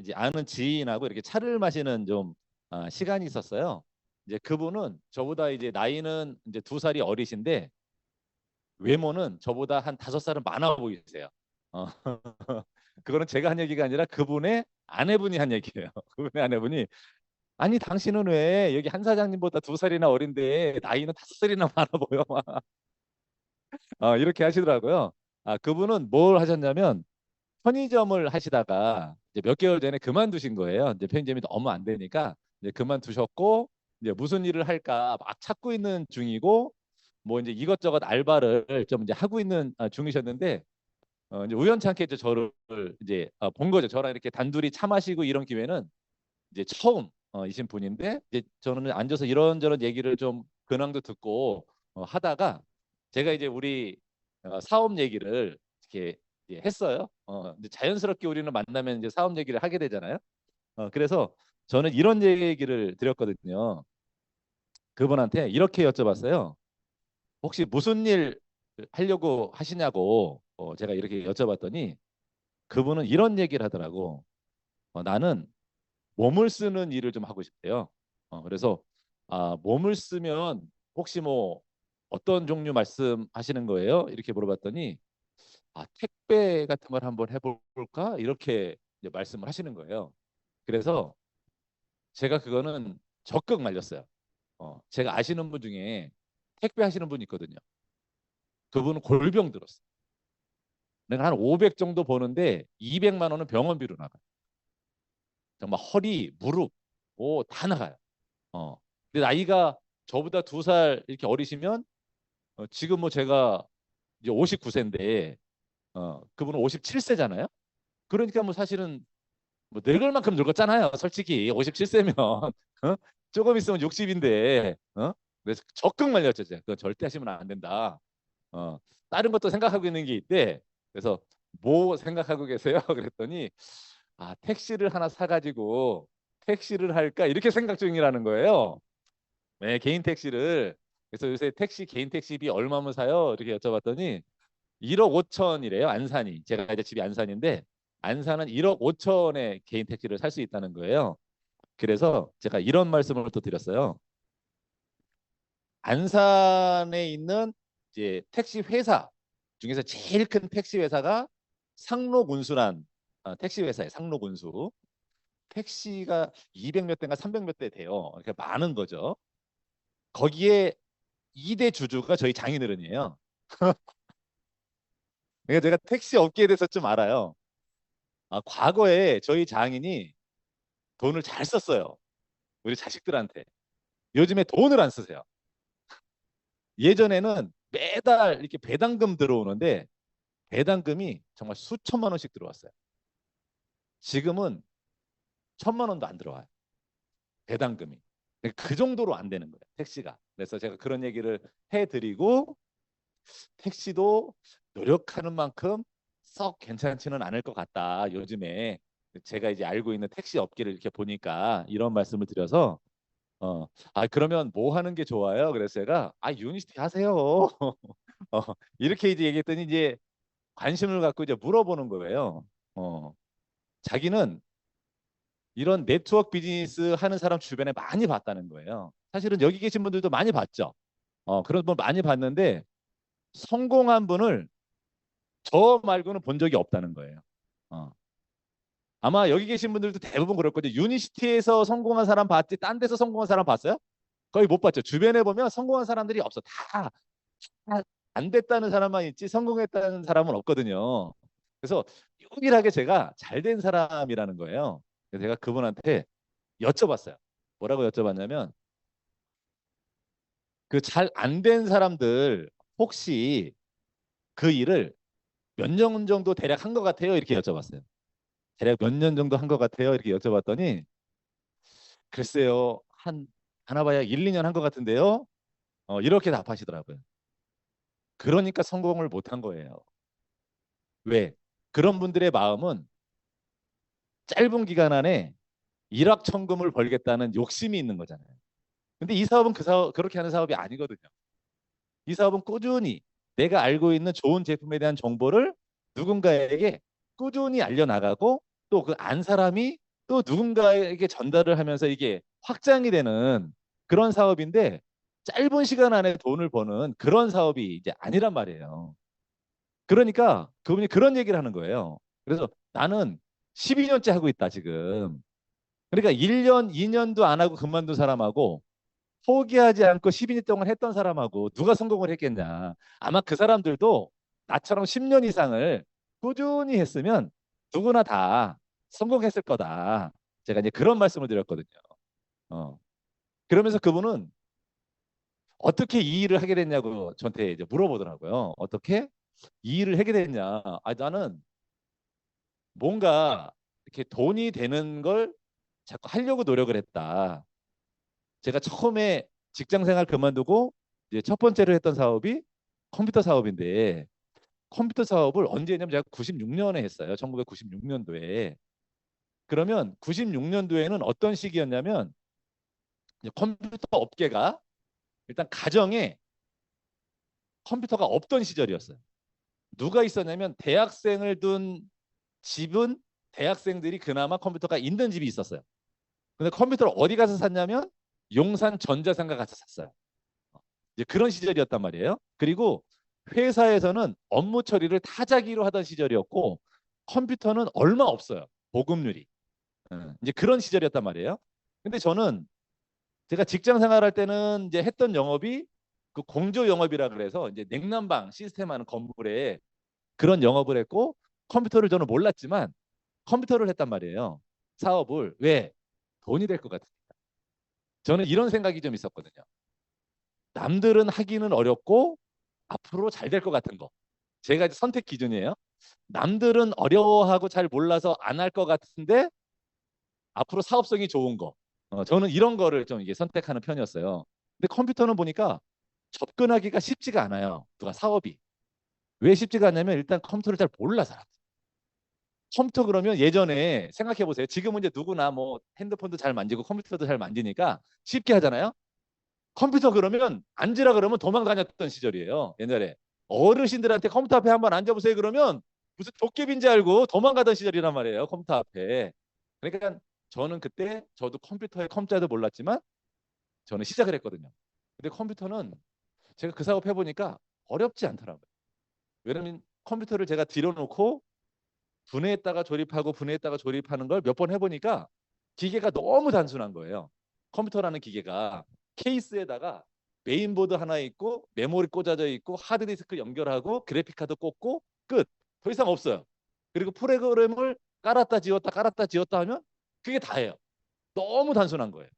이제 아는 지인하고 이렇게 차를 마시는 좀 시간이 있었어요. 이제 그분은 저보다 이제 나이는 이제 2살이 어리신데 외모는 저보다 한 5살은 많아 보이세요. 어, 그거는 제가 한 얘기가 아니라 그분의 아내분이 한 얘기예요. 그분의 아내분이 아니 당신은 왜 여기 한 사장님보다 2살이나 어린데 나이는 5살이나 많아 보여. 이렇게 하시더라고요. 그분은 뭘 하셨냐면 편의점을 하시다가 이제 몇 개월 전에 그만두신 거예요. 이제 편의점이 너무 안 되니까 이제 그만두셨고 이제 무슨 일을 할까 막 찾고 있는 중이고 뭐 이제 이것저것 알바를 좀 이제 하고 있는 중이셨는데 이제 우연찮게 이제 저를 이제 본 거죠. 저랑 이렇게 단둘이 차 마시고 이런 기회는 이제 처음 이신 분인데 이제 저는 앉아서 이런저런 얘기를 좀 근황도 듣고 하다가 제가 이제 우리 사업 얘기를 이렇게 이제 했어요. 이제 자연스럽게 우리는 만나면 이제 사업 얘기를 하게 되잖아요. 그래서 저는 이런 얘기를 드렸거든요. 그분한테 이렇게 여쭤봤어요. 혹시 무슨 일 하려고 하시냐고 제가 이렇게 여쭤봤더니 그분은 이런 얘기를 하더라고. 나는 몸을 쓰는 일을 좀 하고 싶대요. 그래서 몸을 쓰면 혹시 뭐 어떤 종류 말씀하시는 거예요? 이렇게 물어봤더니 택배 같은 걸 한번 해볼까? 이렇게 이제 말씀을 하시는 거예요. 그래서 제가 그거는 적극 말렸어요. 제가 아시는 분 중에 택배 하시는 분 있거든요. 그분은 골병 들었어요. 내가 한 500 정도 버는데 200만 원은 병원비로 나가요. 정말 허리, 무릎, 다 나가요. 어. 근데 나이가 저보다 2살 이렇게 어리시면 지금 뭐 제가 이제 59세인데 그분은 57세잖아요. 그러니까 뭐 사실은 뭐 늙을 만큼 늙었잖아요. 솔직히 57세면 조금 있으면 60인데 그래서 적극 말렸죠. 제가. 그거 절대 하시면 안 된다. 어, 다른 것도 생각하고 있는 게 있대. 그래서 뭐 생각하고 계세요? 그랬더니 택시를 하나 사가지고 택시를 할까 이렇게 생각 중이라는 거예요. 네, 개인 택시를. 그래서 요새 개인 택시비 얼마면 사요? 이렇게 여쭤봤더니 1억 5천이래요. 안산이. 제가 이제 집이 안산인데 안산은 1억 5천에 개인 택시를 살 수 있다는 거예요. 그래서 제가 이런 말씀을 또 드렸어요. 안산에 있는 이제 택시 회사 중에서 제일 큰 택시 회사가 상로군수란 택시 회사예요. 상로군수. 택시가 200 몇 대인가 300 몇 대 돼요. 그러니까 많은 거죠. 거기에 2대 주주가 저희 장인어른이에요. 그러니까 제가 택시 업계에 대해서 좀 알아요. 과거에 저희 장인이 돈을 잘 썼어요. 우리 자식들한테. 요즘에 돈을 안 쓰세요. 예전에는 매달 이렇게 배당금 들어오는데 배당금이 정말 수천만 원씩 들어왔어요. 지금은 1,000만 원도 안 들어와요. 배당금이. 그 정도로 안 되는 거예요. 택시가. 그래서 제가 그런 얘기를 해드리고 택시도 노력하는 만큼 썩 괜찮지는 않을 것 같다. 요즘에 제가 이제 알고 있는 택시 업계를 이렇게 보니까 이런 말씀을 드려서 그러면 뭐 하는 게 좋아요? 그래서 제가 유니스티 하세요. 어, 이렇게 이제 얘기했더니 이제 관심을 갖고 이제 물어보는 거예요. 자기는 이런 네트워크 비즈니스 하는 사람 주변에 많이 봤다는 거예요. 사실은 여기 계신 분들도 많이 봤죠. 그런 분 많이 봤는데 성공한 분을 저 말고는 본 적이 없다는 거예요. 어. 아마 여기 계신 분들도 대부분 그럴 거죠. 유니시티에서 성공한 사람 봤지, 딴 데서 성공한 사람 봤어요? 거의 못 봤죠. 주변에 보면 성공한 사람들이 없어. 다 안 됐다는 사람만 있지 성공했다는 사람은 없거든요. 그래서 유일하게 제가 잘 된 사람이라는 거예요. 그래서 제가 그분한테 여쭤봤어요. 뭐라고 여쭤봤냐면 그 잘 안 된 사람들 혹시 그 일을 몇 년 정도 대략 한 것 같아요? 이렇게 여쭤봤어요. 대략 몇 년 정도 한 것 같아요? 이렇게 여쭤봤더니 글쎄요 한 하나 봐야 1, 2년 한 것 같은데요. 이렇게 답하시더라고요. 그러니까 성공을 못 한 거예요. 왜? 그런 분들의 마음은 짧은 기간 안에 일확천금을 벌겠다는 욕심이 있는 거잖아요. 근데 이 사업은 그렇게 하는 사업이 아니거든요. 이 사업은 꾸준히 내가 알고 있는 좋은 제품에 대한 정보를 누군가에게 꾸준히 알려나가고 또 그 안 사람이 또 누군가에게 전달을 하면서 이게 확장이 되는 그런 사업인데 짧은 시간 안에 돈을 버는 그런 사업이 이제 아니란 말이에요. 그러니까 그분이 그런 얘기를 하는 거예요. 그래서 나는 12년째 하고 있다 지금. 그러니까 1년, 2년도 안 하고 그만둔 사람하고 포기하지 않고 12년 동안 했던 사람하고 누가 성공을 했겠냐. 아마 그 사람들도 나처럼 10년 이상을 꾸준히 했으면 누구나 다 성공했을 거다. 제가 이제 그런 말씀을 드렸거든요. 어. 그러면서 그분은 어떻게 이 일을 하게 됐냐고 저한테 이제 물어보더라고요. 어떻게 이 일을 하게 됐냐. 아, 나는 뭔가 이렇게 돈이 되는 걸 자꾸 하려고 노력을 했다. 제가 처음에 직장 생활 그만두고 이제 첫 번째로 했던 사업이 컴퓨터 사업인데 컴퓨터 사업을 언제 했냐면 제가 96년에 했어요. 1996년도에. 그러면 96년도에는 어떤 시기였냐면 이제 컴퓨터 업계가 일단 가정에 컴퓨터가 없던 시절이었어요. 누가 있었냐면 대학생을 둔 집은 대학생들이 그나마 컴퓨터가 있는 집이 있었어요. 근데 컴퓨터를 어디 가서 샀냐면 용산 전자상가 가서 샀어요. 이제 그런 시절이었단 말이에요. 그리고 회사에서는 업무 처리를 타자기로 하던 시절이었고 컴퓨터는 얼마 없어요. 보급률이. 이제 그런 시절이었단 말이에요. 근데 저는 제가 직장 생활할 때는 이제 했던 영업이 그 공조 영업이라 그래서 이제 냉난방 시스템 하는 건물에 그런 영업을 했고 컴퓨터를 저는 몰랐지만 컴퓨터를 했단 말이에요. 사업을. 왜? 돈이 될 것 같아요. 저는 이런 생각이 좀 있었거든요. 남들은 하기는 어렵고 앞으로 잘 될 것 같은 거. 제가 이제 선택 기준이에요. 남들은 어려워하고 잘 몰라서 안 할 것 같은데 앞으로 사업성이 좋은 거. 저는 이런 거를 좀 이게 선택하는 편이었어요. 근데 컴퓨터는 보니까 접근하기가 쉽지가 않아요. 누가 사업이. 왜 쉽지가 않냐면 일단 컴퓨터를 잘 몰라 사람. 컴퓨터 그러면 예전에 생각해 보세요. 지금은 이제 누구나 뭐 핸드폰도 잘 만지고 컴퓨터도 잘 만지니까 쉽게 하잖아요. 컴퓨터 그러면 앉으라 그러면 도망 다녔던 시절이에요. 옛날에 어르신들한테 컴퓨터 앞에 한번 앉아보세요 그러면 무슨 도깨비인지 알고 도망가던 시절이란 말이에요. 컴퓨터 앞에. 그러니까 저는 그때 저도 컴퓨터의 컴자도 몰랐지만 저는 시작을 했거든요. 근데 컴퓨터는 제가 그 사업 해보니까 어렵지 않더라고요. 왜냐면 컴퓨터를 제가 들여놓고 분해했다가 조립하고 분해했다가 조립하는 걸 몇 번 해보니까 기계가 너무 단순한 거예요. 컴퓨터라는 기계가 케이스에다가 메인보드 하나 있고 메모리 꽂아져 있고 하드디스크 연결하고 그래픽카드 꽂고 끝. 더 이상 없어요. 그리고 프로그램을 깔았다 지웠다 하면 그게 다예요. 너무 단순한 거예요.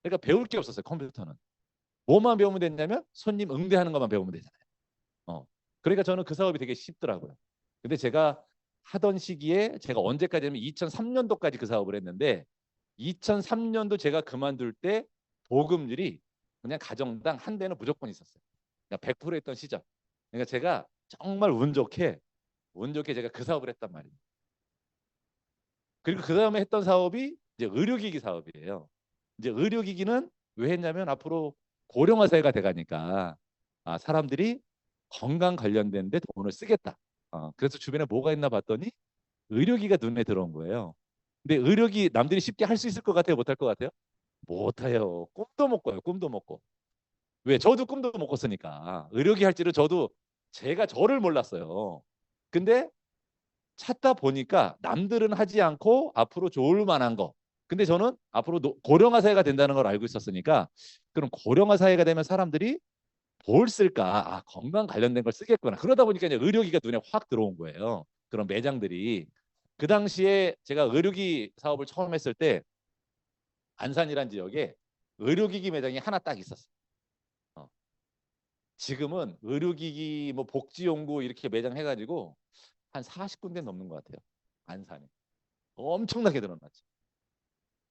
그러니까 배울 게 없었어요. 컴퓨터는. 뭐만 배우면 됐냐면 손님 응대하는 것만 배우면 되잖아요. 어. 그러니까 저는 그 사업이 되게 쉽더라고요. 근데 제가 하던 시기에 제가 언제까지냐면 2003년도까지 그 사업을 했는데 2003년도 제가 그만둘 때 보급률이 그냥 가정당 한 대는 무조건 있었어요. 그러니까 100% 했던 시절. 그러니까 제가 정말 운 좋게 제가 그 사업을 했단 말이에요. 그리고 그 다음에 했던 사업이 이제 의료기기 사업이에요. 이제 의료기기는 왜 했냐면 앞으로 고령화 사회가 돼가니까 사람들이 건강 관련된 데 돈을 쓰겠다. 그래서 주변에 뭐가 있나 봤더니 의료기가 눈에 들어온 거예요. 근데 의료기 남들이 쉽게 할 수 있을 것 같아요? 못할 것 같아요? 못해요. 꿈도 못 꿔요. 꿈도 못 꿔. 왜? 저도 꿈도 못 꿨으니까. 의료기 할 줄을 저도 제가 저를 몰랐어요. 근데 찾다 보니까 남들은 하지 않고 앞으로 좋을 만한 거. 근데 저는 앞으로 고령화 사회가 된다는 걸 알고 있었으니까 그럼 고령화 사회가 되면 사람들이 뭘 쓸까? 건강 관련된 걸 쓰겠구나. 그러다 보니까 이제 의료기가 눈에 확 들어온 거예요. 그런 매장들이. 그 당시에 제가 의료기 사업을 처음 했을 때 안산이란 지역에 의료기기 매장이 하나 딱 있었어요. 어. 지금은 의료기기 뭐 복지연구 이렇게 매장 해가지고 한 40군데 넘는 것 같아요. 안산에. 엄청나게 늘어났죠.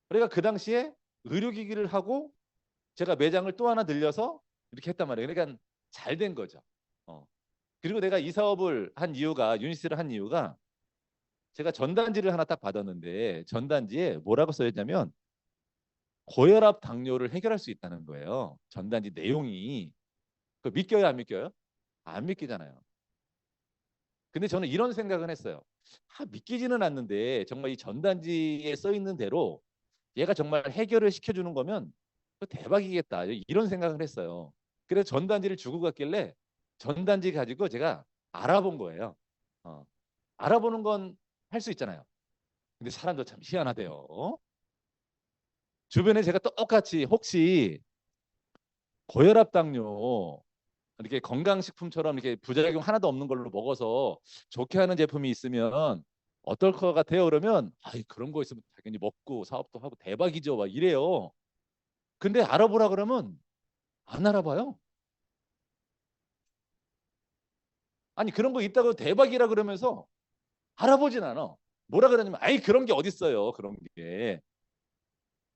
그러니까 그 당시에 의료기기를 하고 제가 매장을 또 하나 늘려서 이렇게 했단 말이에요. 그러니까 잘 된 거죠. 어. 그리고 내가 이 사업을 한 이유가 유니스를 한 이유가 제가 전단지를 하나 딱 받았는데 전단지에 뭐라고 써있냐면 고혈압 당뇨를 해결할 수 있다는 거예요. 전단지 내용이. 그 믿겨요 안 믿겨요? 안 믿기잖아요. 근데 저는 이런 생각은 했어요. 믿기지는 않는데 정말 이 전단지에 써 있는 대로 얘가 정말 해결을 시켜주는 거면 대박이겠다. 이런 생각을 했어요. 그래서 전단지를 주고 갔길래 전단지 가지고 제가 알아본 거예요. 어, 알아보는 건 할 수 있잖아요. 근데 사람도 참 희한하대요. 주변에 제가 똑같이 혹시 고혈압 당뇨 이렇게 건강식품처럼 이렇게 부작용 하나도 없는 걸로 먹어서 좋게 하는 제품이 있으면 어떨 것 같아요? 그러면 아이 그런 거 있으면 당연히 먹고 사업도 하고 대박이죠. 막 이래요. 근데 알아보라 그러면 안 알아봐요. 아니 그런 거 있다고 대박이라 그러면서 알아보진 않아. 뭐라 그러냐면 아이 그런 게 어딨어요. 그런 게.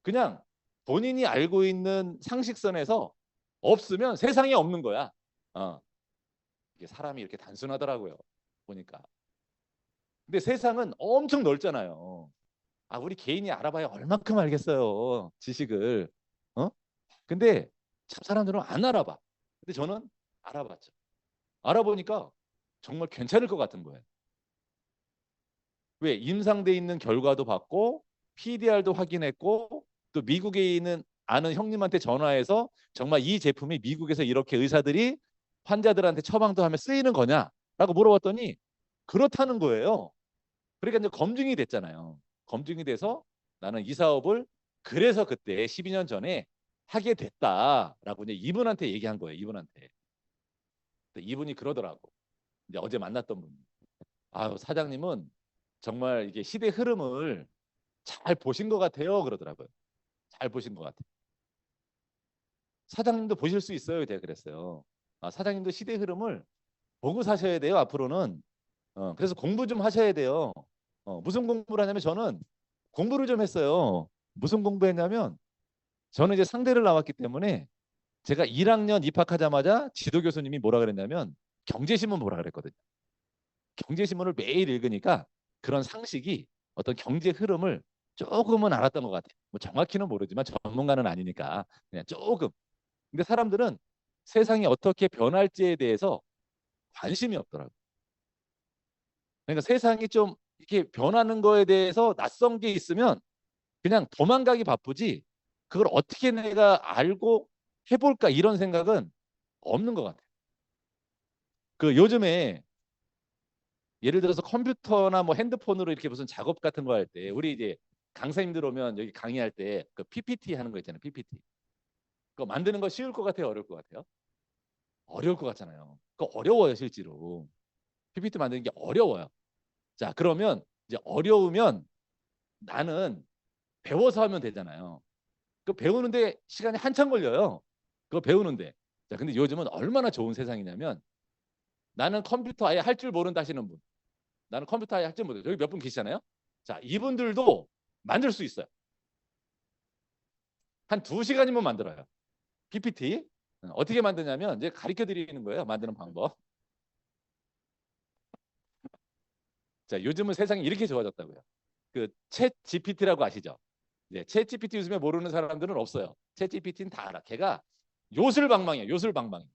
그냥 본인이 알고 있는 상식선에서 없으면 세상에 없는 거야. 어. 이게 사람이 이렇게 단순하더라고요. 보니까. 근데 세상은 엄청 넓잖아요. 우리 개인이 알아봐야 얼만큼 알겠어요. 지식을. 어? 근데 참 사람들은 안 알아봐. 근데 저는 알아봤죠. 알아보니까 정말 괜찮을 것 같은 거예요. 왜? 임상돼 있는 결과도 받고 PDR도 확인했고 또 미국에 있는 아는 형님한테 전화해서 정말 이 제품이 미국에서 이렇게 의사들이 환자들한테 처방도 하면 쓰이는 거냐라고 물어봤더니 그렇다는 거예요. 그러니까 이제 검증이 됐잖아요. 검증이 돼서 나는 이 사업을 그래서 그때 12년 전에 하게 됐다라고 이제 이분한테 얘기한 거예요. 이분한테. 이분이 그러더라고. 이제 어제 만났던 분. 사장님은 정말 이게 시대 흐름을 잘 보신 것 같아요. 그러더라고요. 잘 보신 것 같아요. 사장님도 보실 수 있어요. 제가 그랬어요. 사장님도 시대 흐름을 보고 사셔야 돼요. 앞으로는. 그래서 공부 좀 하셔야 돼요. 무슨 공부를 하냐면 저는 공부를 좀 했어요. 무슨 공부했냐면 저는 이제 상대를 나왔기 때문에 제가 1학년 입학하자마자 지도 교수님이 뭐라 그랬냐면 경제신문 보라 그랬거든요. 경제신문을 매일 읽으니까 그런 상식이 어떤 경제 흐름을 조금은 알았던 것 같아요. 뭐 정확히는 모르지만 전문가는 아니니까 그냥 조금. 근데 사람들은 세상이 어떻게 변할지에 대해서 관심이 없더라고요. 그러니까 세상이 좀 이렇게 변하는 거에 대해서 낯선 게 있으면 그냥 도망가기 바쁘지 그걸 어떻게 내가 알고 해볼까 이런 생각은 없는 것 같아요. 그 요즘에 예를 들어서 컴퓨터나 뭐 핸드폰으로 이렇게 무슨 작업 같은 거 할 때 우리 이제 강사님들 오면 여기 강의할 때 그 PPT 하는 거 있잖아요. PPT. 그거 만드는 거 쉬울 것 같아요? 어려울 것 같아요? 어려울 것 같잖아요. 그거 어려워요, 실제로. PPT 만드는 게 어려워요. 자, 그러면 이제 어려우면 나는 배워서 하면 되잖아요. 그 배우는데 시간이 한참 걸려요. 그거 배우는데. 자, 근데 요즘은 얼마나 좋은 세상이냐면 나는 컴퓨터 아예 할 줄 모른다 하시는 분. 나는 컴퓨터 아예 할 줄 모르요. 여기 몇 분 계시잖아요. 자, 이분들도 만들 수 있어요. 한 2시간이면 만들어요. PPT. 어떻게 만드냐면 이제 가르쳐 드리는 거예요. 만드는 방법. 자, 요즘은 세상이 이렇게 좋아졌다고요. 챗 GPT라고 아시죠? 네, 챗 GPT 요즘에 모르는 사람들은 없어요. 챗 GPT는 다 알아. 걔가 요술방망이야. 요술방망이.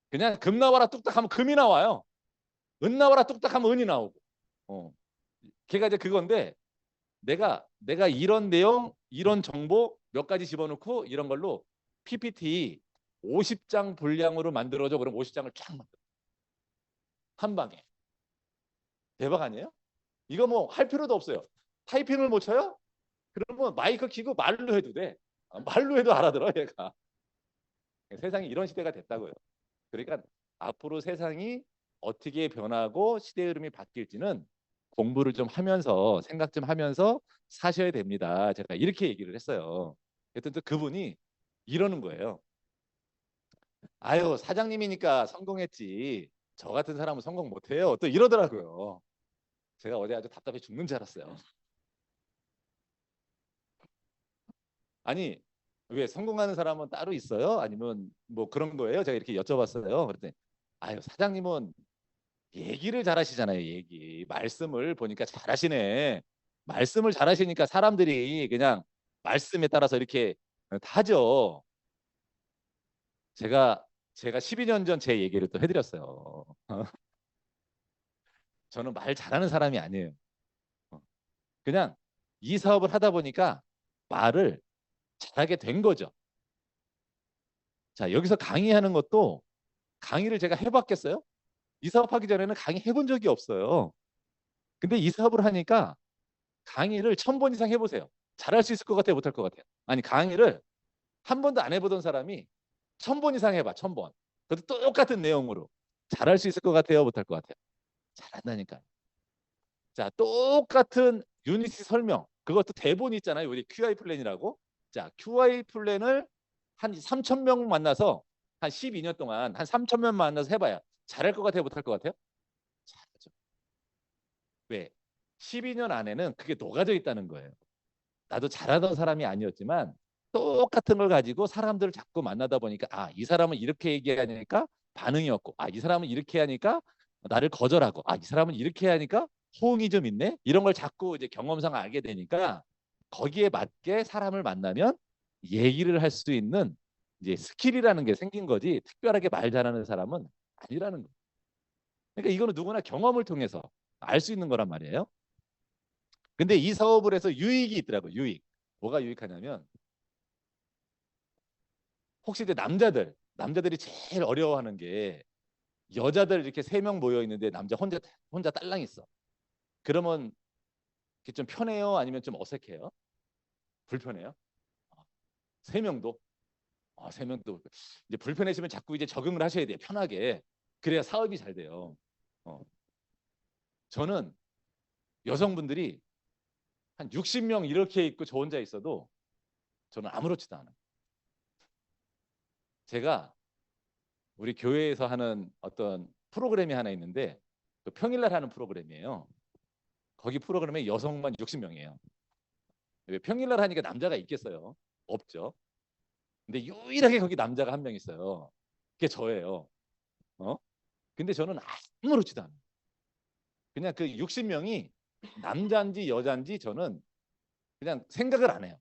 그냥 금 나와라 뚝딱 하면 금이 나와요. 은 나와라 뚝딱 하면 은이 나오고. 어. 걔가 이제 그건데 내가 이런 내용, 이런 정보 몇 가지 집어넣고 이런 걸로 PPT 50장 분량으로 만들어줘. 그럼 50장을 쫙 만들어. 한 방에. 대박 아니에요? 이거 뭐 할 필요도 없어요. 타이핑을 못 쳐요? 그러면 마이크 키고 말로 해도 돼. 말로 해도 알아들어 얘가. 세상이 이런 시대가 됐다고요. 그러니까 앞으로 세상이 어떻게 변하고 시대 흐름이 바뀔지는 공부를 좀 하면서 생각 좀 하면서 사셔야 됩니다. 제가 이렇게 얘기를 했어요. 그랬더니 또 그분이 이러는 거예요. 아유 사장님이니까 성공했지. 저 같은 사람은 성공 못해요. 또 이러더라고요. 제가 어제 아주 답답해 죽는 줄 알았어요. 아니 왜 성공하는 사람은 따로 있어요? 아니면 뭐 그런 거예요? 제가 이렇게 여쭤봤어요. 그랬더니 아유 사장님은 얘기를 잘하시잖아요. 얘기 말씀을 보니까 잘하시네. 말씀을 잘하시니까 사람들이 그냥 말씀에 따라서 이렇게 하죠. 제가 12년 전 제 얘기를 또 해드렸어요. 저는 말 잘하는 사람이 아니에요. 어, 그냥 이 사업을 하다 보니까 말을 잘하게 된 거죠. 자, 여기서 강의하는 것도 강의를 제가 해봤겠어요? 이 사업하기 전에는 강의 해본 적이 없어요. 근데 이 사업을 하니까 강의를 1000번 이상 해보세요. 잘할 수 있을 것 같아요? 못할 것 같아요? 아니, 강의를 한 번도 안 해보던 사람이 1000번 이상 해봐. 1000번. 그것도 똑같은 내용으로. 잘할 수 있을 것 같아요? 못할 것 같아요? 잘한다니까요. 자, 똑같은 유니티 설명. 그것도 대본이 있잖아요. 우리 QI 플랜이라고. 자, QI 플랜을 한 3,000명 만나서 한 12년 동안 한 3,000명 만나서 해봐요. 잘할 것 같아요? 못할 것 같아요? 잘하죠. 왜? 12년 안에는 그게 녹아져 있다는 거예요. 나도 잘하던 사람이 아니었지만 똑같은 걸 가지고 사람들을 자꾸 만나다 보니까 아, 이 사람은 이렇게 얘기하니까 반응이 없고 아, 이 사람은 이렇게 하니까 나를 거절하고 아, 이 사람은 이렇게 하니까 호응이 좀 있네. 이런 걸 자꾸 이제 경험상 알게 되니까 거기에 맞게 사람을 만나면 얘기를 할 수 있는 이제 스킬이라는 게 생긴 거지 특별하게 말 잘하는 사람은 아니라는 거예요. 그러니까 이거는 누구나 경험을 통해서 알 수 있는 거란 말이에요. 근데 이 사업을 해서 유익이 있더라고요. 유익. 뭐가 유익하냐면 혹시 이제 남자들이 제일 어려워하는 게 여자들 이렇게 3명 모여 있는데 남자 혼자 딸랑 있어. 그러면 이게 좀 편해요? 아니면 좀 어색해요? 불편해요? 3명도? 3명도 이제 불편해지면 자꾸 이제 적응을 하셔야 돼요. 편하게. 그래야 사업이 잘 돼요. 어. 저는 여성분들이 한 60명 이렇게 있고 저 혼자 있어도 저는 아무렇지도 않아요. 제가 우리 교회에서 하는 어떤 프로그램이 하나 있는데 그 평일날 하는 프로그램이에요. 거기 프로그램에 여성만 60명이에요. 왜 평일날 하니까 남자가 있겠어요? 없죠. 근데 유일하게 거기 남자가 한 명 있어요. 그게 저예요. 어? 근데 저는 아무렇지도 않아요. 그냥 그 60명이 남자인지 여자인지 저는 그냥 생각을 안 해요.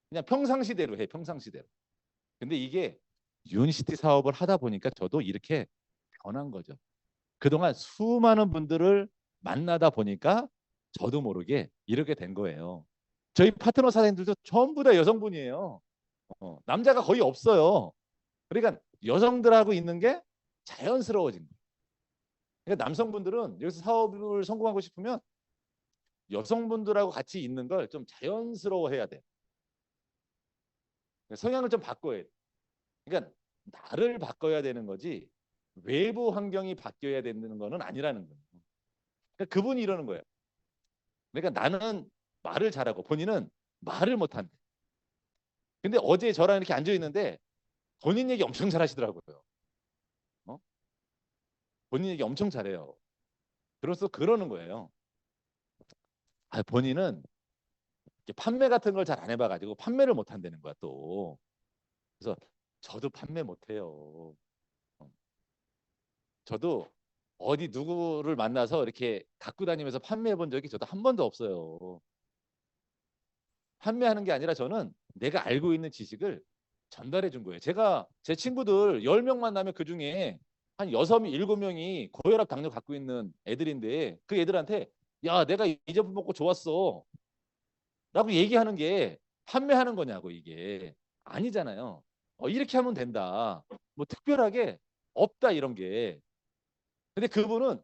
그냥 평상시대로 해, 평상시대로. 근데 이게 유니시티 사업을 하다 보니까 저도 이렇게 변한 거죠. 그동안 수많은 분들을 만나다 보니까 저도 모르게 이렇게 된 거예요. 저희 파트너 사장님들도 전부 다 여성분이에요. 남자가 거의 없어요. 그러니까 여성들하고 있는 게 자연스러워진 거예요. 그러니까 남성분들은 여기서 사업을 성공하고 싶으면 여성분들하고 같이 있는 걸 좀 자연스러워해야 돼. 성향을 좀 바꿔야 돼. 그러니까 나를 바꿔야 되는 거지 외부 환경이 바뀌어야 되는 거는 아니라는 거예요. 그러니까 그분이 이러는 거예요. 그러니까 나는 말을 잘하고 본인은 말을 못한대. 근데 어제 저랑 이렇게 앉아 있는데 본인 얘기 엄청 잘하시더라고요. 어? 본인 얘기 엄청 잘해요. 그래서 그러는 거예요. 아, 본인은 판매 같은 걸 잘 안 해봐가지고 판매를 못 한다는 거야 또. 그래서 저도 판매 못해요. 어. 저도 어디 누구를 만나서 이렇게 갖고 다니면서 판매해 본 적이 저도 한 번도 없어요. 판매하는 게 아니라 저는 내가 알고 있는 지식을 전달해 준 거예요. 제가 제 친구들 10명 만나면 그중에 한 6명, 7명이 고혈압, 당뇨 갖고 있는 애들인데 그 애들한테 야, 내가 이 제품 먹고 좋았어. 라고 얘기하는 게 판매하는 거냐고 이게. 아니잖아요. 이렇게 하면 된다. 뭐 특별하게 없다 이런 게. 근데 그분은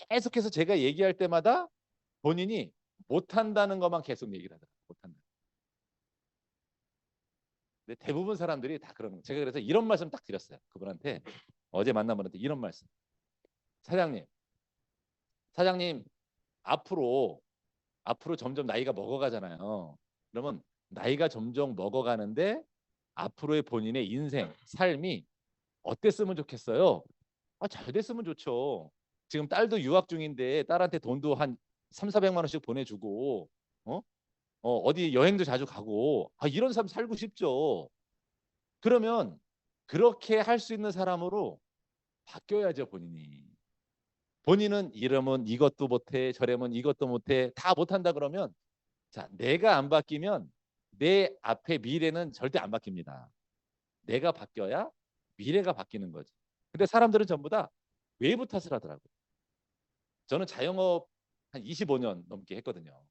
계속해서 제가 얘기할 때마다 본인이 못한다는 것만 계속 얘기를 하더라고요. 못한다. 근데 대부분 사람들이 다 그러는 거예요. 제가 그래서 이런 말씀 딱 드렸어요. 그분한테 어제 만난 분한테 이런 말씀. 사장님, 사장님 앞으로 점점 나이가 먹어가잖아요. 그러면 나이가 점점 먹어가는데 앞으로의 본인의 인생, 삶이 어땠으면 좋겠어요? 잘 됐으면 좋죠. 지금 딸도 유학 중인데 딸한테 돈도 한 3, 400만 원씩 보내주고 어? 어디 여행도 자주 가고 이런 삶 살고 싶죠. 그러면 그렇게 할 수 있는 사람으로 바뀌어야죠, 본인이. 본인은 이러면 이것도 못해, 저러면 이것도 못해, 다 못한다 그러면 자, 내가 안 바뀌면 내 앞에 미래는 절대 안 바뀝니다. 내가 바뀌어야 미래가 바뀌는 거지. 근데 사람들은 전부 다 외부 탓을 하더라고요. 저는 자영업 한 25년 넘게 했거든요.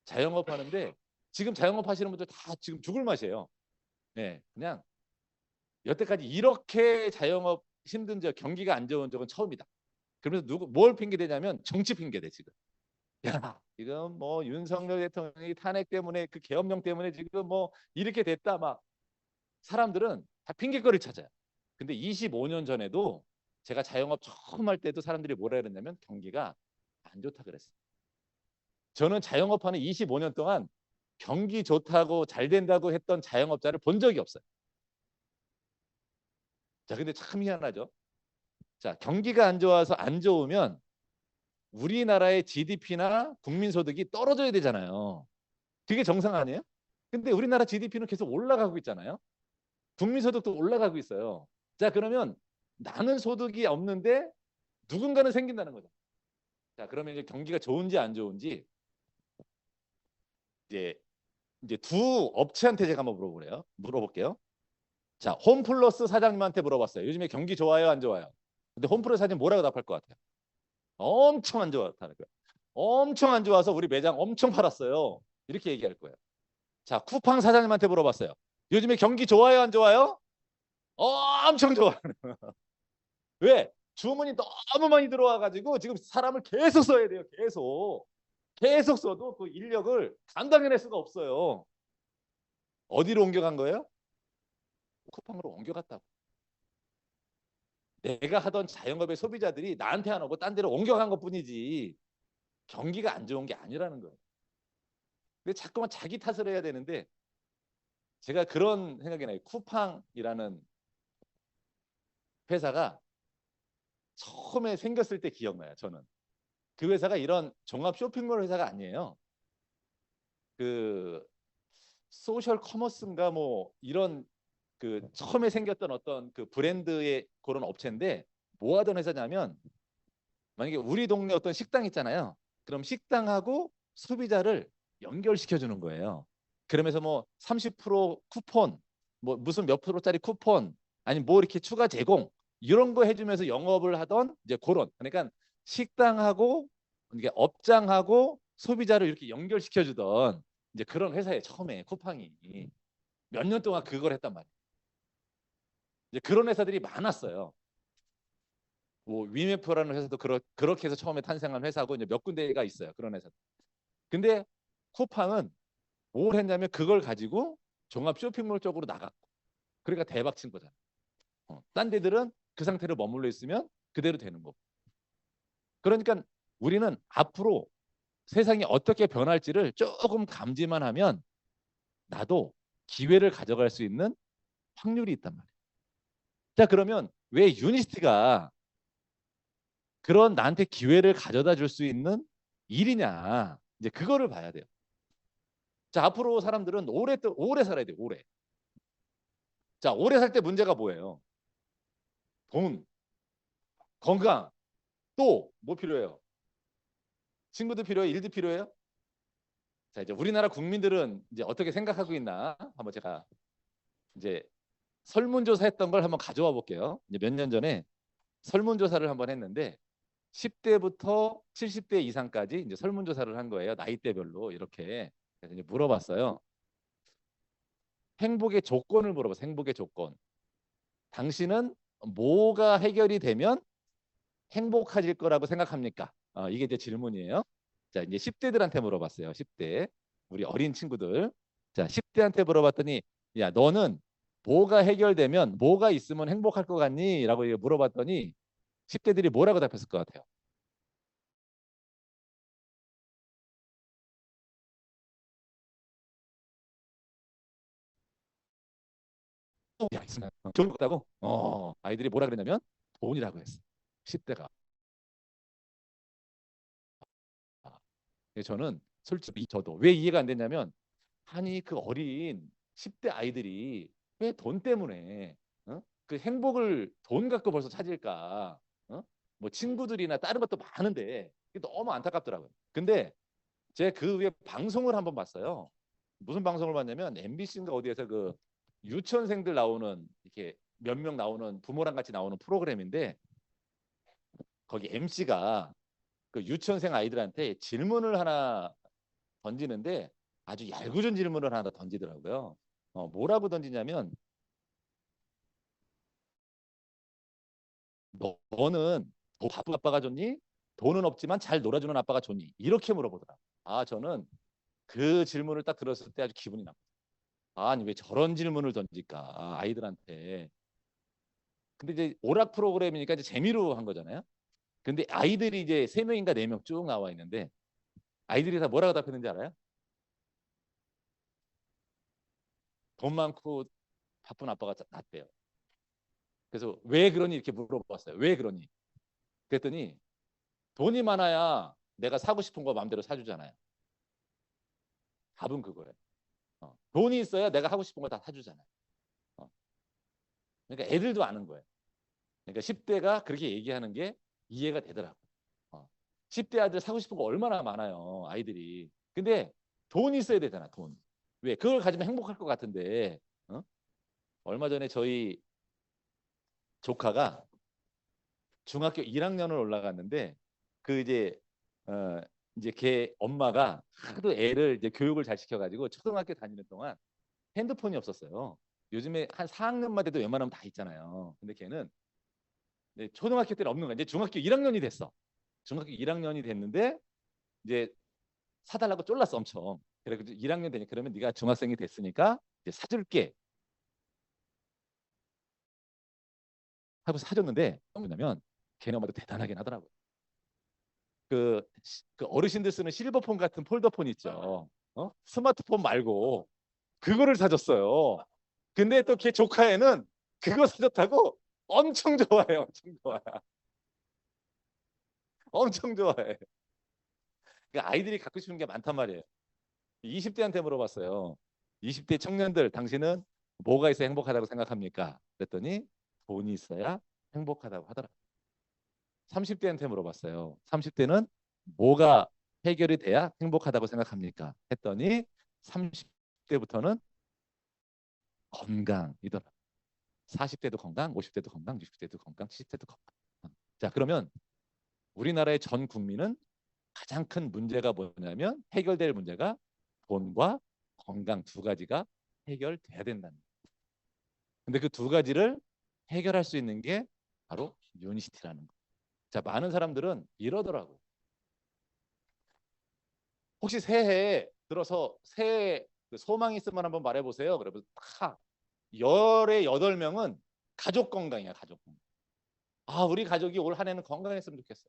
자영업 하는데 지금 자영업 하시는 분들 다 지금 죽을 맛이에요. 네, 그냥 여태까지 이렇게 자영업 힘든 적, 경기가 안 좋은 적은 처음이다. 그러면서 누구 뭘 핑계 대냐면 정치 핑계 대 지금. 야, 지금 뭐 윤석열 대통령이 탄핵 때문에 그 계엄령 때문에 지금 뭐 이렇게 됐다 막 사람들은 다 핑계거리 찾아요. 근데 25년 전에도 제가 자영업 처음 할 때도 사람들이 뭐라 그랬냐면 경기가 안 좋다 그랬어요. 저는 자영업하는 25년 동안 경기 좋다고 잘 된다고 했던 자영업자를 본 적이 없어요. 자, 근데 참 희한하죠. 자, 경기가 안 좋아서 안 좋으면 우리나라의 GDP나 국민소득이 떨어져야 되잖아요. 그게 정상 아니에요? 근데 우리나라 GDP는 계속 올라가고 있잖아요. 국민소득도 올라가고 있어요. 자, 그러면 나는 소득이 없는데 누군가는 생긴다는 거죠. 자, 그러면 이제 경기가 좋은지 안 좋은지 이제 두 업체한테 제가 한번 물어볼게요. 자, 홈플러스 사장님한테 물어봤어요. 요즘에 경기 좋아요, 안 좋아요? 근데 홈플러스 사장님 뭐라고 답할 것 같아요? 엄청 안 좋다는 거예요. 엄청 안 좋아서 우리 매장 엄청 팔았어요. 이렇게 얘기할 거예요. 자, 쿠팡 사장님한테 물어봤어요. 요즘에 경기 좋아요, 안 좋아요? 엄청 좋아요. 왜? 주문이 너무 많이 들어와가지고 지금 사람을 계속 써야 돼요. 계속 써도 그 인력을 감당해낼 수가 없어요. 어디로 옮겨간 거예요? 쿠팡으로 옮겨갔다고. 내가 하던 자영업의 소비자들이 나한테 안 오고 딴 데로 옮겨간 것뿐이지 경기가 안 좋은 게 아니라는 거예요. 근데 자꾸만 자기 탓을 해야 되는데 제가 그런 생각이 나요. 쿠팡이라는 회사가 처음에 생겼을 때 기억나요. 저는 그 회사가 이런 종합 쇼핑몰 회사가 아니에요. 그 소셜 커머스인가 뭐 이런 그 처음에 생겼던 어떤 그 브랜드의 그런 업체인데 뭐 하던 회사냐면 만약에 우리 동네 어떤 식당 있잖아요. 그럼 식당하고 소비자를 연결시켜 주는 거예요. 그러면서 뭐 30% 쿠폰, 뭐 무슨 몇 프로짜리 쿠폰, 아니 뭐 이렇게 추가 제공 이런 거 해주면서 영업을 하던 이제 그런 그러니까 식당하고 이게 업장하고 소비자를 이렇게 연결시켜 주던 이제 그런 회사에 처음에 쿠팡이 몇 년 동안 그걸 했단 말이에요. 이제 그런 회사들이 많았어요. 뭐 위메프라는 회사도 그렇게 해서 처음에 탄생한 회사고 이제 몇 군데가 있어요. 그런 회사. 근데 쿠팡은 뭘 했냐면 그걸 가지고 종합 쇼핑몰 쪽으로 나갔고 그러니까 대박 친 거잖아. 딴 데들은 그 상태로 머물러 있으면 그대로 되는 거고. 그러니까 우리는 앞으로 세상이 어떻게 변할지를 조금 감지만 하면 나도 기회를 가져갈 수 있는 확률이 있단 말이에요. 자, 그러면 왜 유니스티가 그런 나한테 기회를 가져다 줄 수 있는 일이냐? 이제 그거를 봐야 돼요. 자, 앞으로 사람들은 오래 살아야 돼요. 오래. 자, 오래 살 때 문제가 뭐예요? 돈, 건강, 또 뭐 필요해요? 친구도 필요해요? 일도 필요해요? 자, 이제 우리나라 국민들은 이제 어떻게 생각하고 있나? 한번 제가 이제 설문조사 했던 걸 한번 가져와 볼게요. 이제 몇 년 전에 설문조사를 한번 했는데 10대부터 70대 이상까지 이제 설문조사를 한 거예요. 나이대별로 이렇게. 그래서 이제 물어봤어요. 행복의 조건을 물어봤어요. 행복의 조건. 당신은 뭐가 해결이 되면 행복해질 거라고 생각합니까? 이게 이제 질문이에요. 자, 이제 10대들한테 물어봤어요. 10대. 우리 어린 친구들. 자, 10대한테 물어봤더니 야, 너는 뭐가 해결되면 뭐가 있으면 행복할 것 같니? 라고 물어봤더니 10대들이 뭐라고 답했을 것 같아요? 야, 있으면 좋을 것 같다고? 아이들이 뭐라 그랬냐면 돈이라고 했어. 10대가. 저는 솔직히 저도 왜 이해가 안 됐냐면 아니 그 어린 10대 아이들이 왜 돈 때문에 그 행복을 돈 갖고 벌써 찾을까? 뭐 친구들이나 다른 것도 많은데 이게 너무 안타깝더라고요. 근데 제가 그 위에 방송을 한번 봤어요. 무슨 방송을 봤냐면 MBC인가 어디에서 그 유치원생들 나오는 이렇게 몇 명 나오는 부모랑 같이 나오는 프로그램인데 거기 MC가 그 유치원생 아이들한테 질문을 하나 던지는데 아주 얄궂은 질문을 하나 던지더라고요. 뭐라고 던지냐면 너는 더 바쁜 아빠가 좋니? 돈은 없지만 잘 놀아주는 아빠가 좋니? 이렇게 물어보더라. 아, 저는 그 질문을 딱 들었을 때 아주 기분이 나빠. 아니 왜 저런 질문을 던질까 아이들한테. 근데 이제 오락 프로그램이니까 이제 재미로 한 거잖아요. 근데 아이들이 이제 세 명인가 네 명 쭉 나와 있는데 아이들이 다 뭐라고 답했는지 알아요? 돈 많고 바쁜 아빠가 낫대요. 그래서 왜 그러니 이렇게 물어봤어요. 왜 그러니? 그랬더니 돈이 많아야 내가 사고 싶은 거 마음대로 사주잖아요. 답은 그거예요. 돈이 있어야 내가 하고 싶은 거 다 사주잖아요. 어. 그러니까 애들도 아는 거예요. 그러니까 10대가 그렇게 얘기하는 게 이해가 되더라고요. 10대 아들 사고 싶은 거 얼마나 많아요. 아이들이. 근데 돈이 있어야 되잖아. 돈. 왜? 그걸 가지면 행복할 것 같은데. 어? 얼마 전에 저희 조카가 중학교 1학년을 올라갔는데 그 어 이제 걔 엄마가 하도 애를 이제 교육을 잘 시켜가지고 초등학교 다니는 동안 핸드폰이 없었어요. 요즘에 한 4학년만 돼도 웬만하면 다 있잖아요. 근데 걔는 초등학교 때는 없는 거야. 이제 중학교 1학년이 됐어. 중학교 1학년이 됐는데 이제 사달라고 쫄랐어 엄청. 그래 1학년 되니 그러면 네가 중학생이 됐으니까 이제 사줄게 하고 사줬는데 뭐냐면 걔네 엄마도 대단하긴 하더라고요. 그, 그 어르신들 쓰는 실버폰 같은 폴더폰 있죠. 스마트폰 말고 그거를 사줬어요. 근데 또 걔 조카애는 그거 사줬다고 엄청 좋아해, 엄청 좋아, 엄청 좋아해. 그러니까 아이들이 갖고 싶은 게 많단 말이에요. 20대한테 물어봤어요. 20대 청년들, 당신은 뭐가 있어야 행복하다고 생각합니까? 그랬더니 돈이 있어야 행복하다고 하더라. 30대한테 물어봤어요. 30대는 뭐가 해결이 돼야 행복하다고 생각합니까? 했더니 30대부터는 건강이더라. 40대도 건강, 50대도 건강, 60대도 건강, 70대도 건강. 자, 그러면 우리나라의 전 국민은 가장 큰 문제가 뭐냐면 해결될 문제가 돈과 건강 두 가지가 해결돼야 된다는 거예요. 근데 그 두 가지를 해결할 수 있는 게 바로 유니시티라는 거예요. 자, 많은 사람들은 이러더라고요. 혹시 새해 들어서 새해 그 소망이 있으면 한번 말해보세요. 그러면 딱 열의 8명은 가족 건강이야, 가족 건강. 아, 우리 가족이 올 한 해는 건강했으면 좋겠어.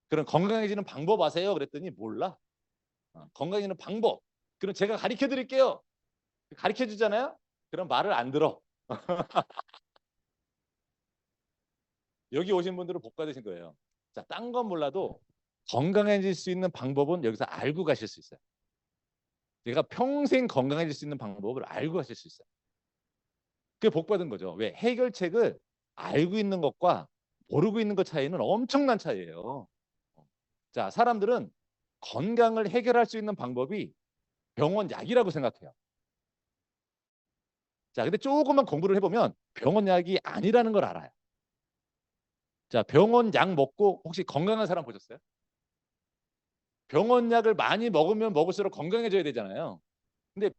그럼 건강해지는 방법 아세요? 그랬더니 몰라. 건강해지는 방법. 그럼 제가 가르쳐 드릴게요. 가르쳐 주잖아요. 그럼 말을 안 들어. 여기 오신 분들은 복 받으신 거예요. 자, 딴 건 몰라도 건강해질 수 있는 방법은 여기서 알고 가실 수 있어요. 내가 평생 건강해질 수 있는 방법을 알고 가실 수 있어요. 그게 복 받은 거죠. 왜? 해결책을 알고 있는 것과 모르고 있는 것 차이는 엄청난 차이예요. 자, 사람들은 건강을 해결할 수 있는 방법이 병원 약이라고 생각해요. 자, 근데 조금만 공부를 해보면 병원 약이 아니라는 걸 알아요. 자, 병원 약 먹고 혹시 건강한 사람 보셨어요? 병원 약을 많이 먹으면 먹을수록 건강해져야 되잖아요. 근데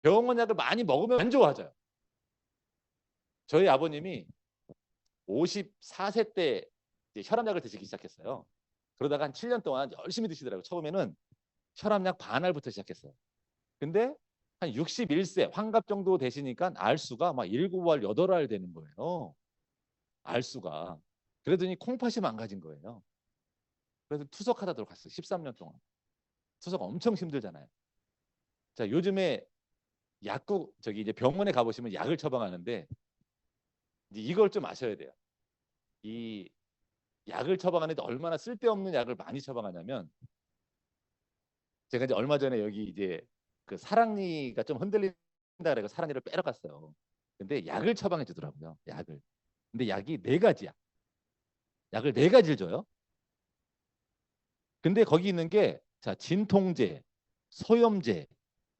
병원 약을 많이 먹으면 안 좋아져요. 저희 아버님이 54세 때 혈압약을 드시기 시작했어요. 그러다가 한 7년 동안 열심히 드시더라고요. 처음에는 혈압약 반알부터 시작했어요. 근데 한 61세 환갑 정도 되시니까 알수가 막 7알, 8알 되는 거예요. 알수가. 그러더니 콩팥이 망가진 거예요. 그래서 투석하다 들어갔어요. 13년 동안. 투석 엄청 힘들잖아요. 자, 요즘에 약국 저기 이제 병원에 가보시면 약을 처방하는데 이제 이걸 좀 아셔야 돼요. 이 약을 처방하는데 얼마나 쓸데없는 약을 많이 처방하냐면 제가 이제 얼마 전에 여기 이제 그 사랑니가 좀 흔들린다 그래서 사랑니를 빼러 갔어요. 근데 약을 처방해 주더라고요. 약을. 근데 약이 네 가지야. 약을 네 가지를 줘요. 근데 거기 있는 게 자, 진통제, 소염제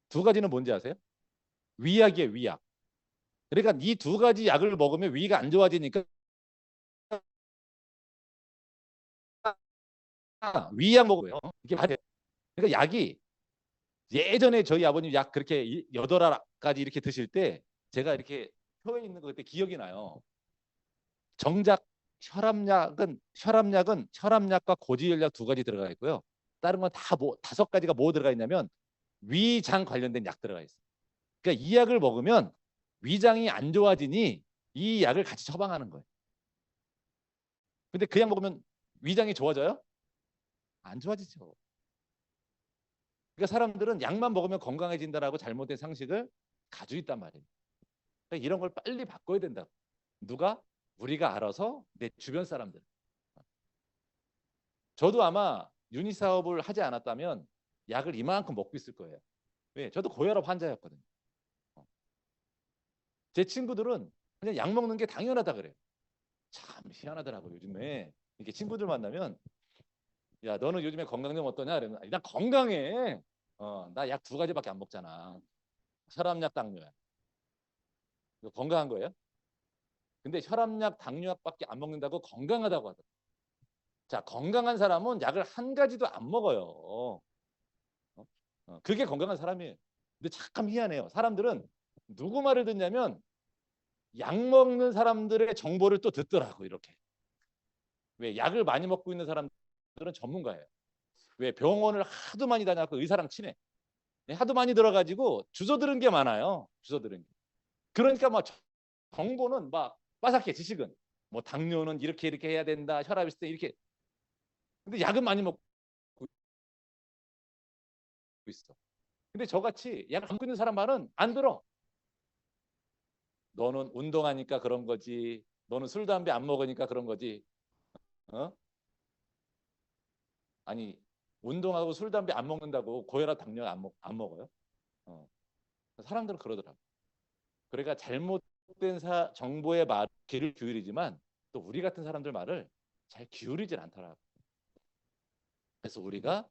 두 가지는 뭔지 아세요? 위약이에요, 위약. 그러니까 이 두 가지 약을 먹으면 위가 안 좋아지니까 위약 먹어요. 이게 말이 돼. 그러니까 약이 예전에 저희 아버님 약 그렇게 8알까지 이렇게 드실 때 제가 이렇게 표에 있는 거 그때 기억이 나요. 정작 혈압약은 혈압약과 고지혈약 두 가지 들어가 있고요. 다른 건 다 뭐 5가지가 뭐 들어가 있냐면 위장 관련된 약 들어가 있어요. 그러니까 이 약을 먹으면 위장이 안 좋아지니 이 약을 같이 처방하는 거예요. 근데 그 약 먹으면 위장이 좋아져요? 안 좋아지죠. 그러니까 사람들은 약만 먹으면 건강해진다라고 잘못된 상식을 가지고 있단 말이에요. 그러니까 이런 걸 빨리 바꿔야 된다. 누가? 우리가 알아서 내 주변 사람들. 저도 아마 유니 사업을 하지 않았다면 약을 이만큼 먹고 있을 거예요. 왜? 저도 고혈압 환자였거든요. 제 친구들은 그냥 약 먹는 게 당연하다 그래요. 참 희한하더라고요. 요즘에 이렇게 친구들 만나면 야 너는 요즘에 건강 좀 어떠냐? 이러면 나 건강해. 나 약 2가지밖에 안 먹잖아. 혈압약, 당뇨약. 이거 건강한 거예요? 근데 혈압약, 당뇨약밖에 안 먹는다고 건강하다고 하더라고요. 자, 건강한 사람은 약을 한 가지도 안 먹어요. 그게 건강한 사람이에요. 근데 참 희한해요. 사람들은 누구 말을 듣냐면 약 먹는 사람들의 정보를 또 듣더라고 이렇게. 왜? 약을 많이 먹고 있는 사람들은 전문가예요. 왜? 병원을 하도 많이 다녀서 의사랑 친해. 하도 많이 들어가지고 주워 들은 게 많아요. 주워 들은 게. 그러니까 막 정보는 막 빠삭해 지식은. 뭐 당뇨는 이렇게 이렇게 해야 된다. 혈압 있을 때 이렇게. 근데 약은 많이 먹고 있어. 근데 저같이 약을 안 먹고 있는 사람 말은 안 들어. 너는 운동하니까 그런 거지. 너는 술 담배 안 먹으니까 그런 거지. 어? 아니 운동하고 술 담배 안 먹는다고 고혈압 당뇨 안 먹어요? 어. 사람들은 그러더라고. 그러니까 잘못된 정보의 말 귀를 기울이지만 또 우리 같은 사람들 말을 잘 기울이질 않더라고. 그래서 우리가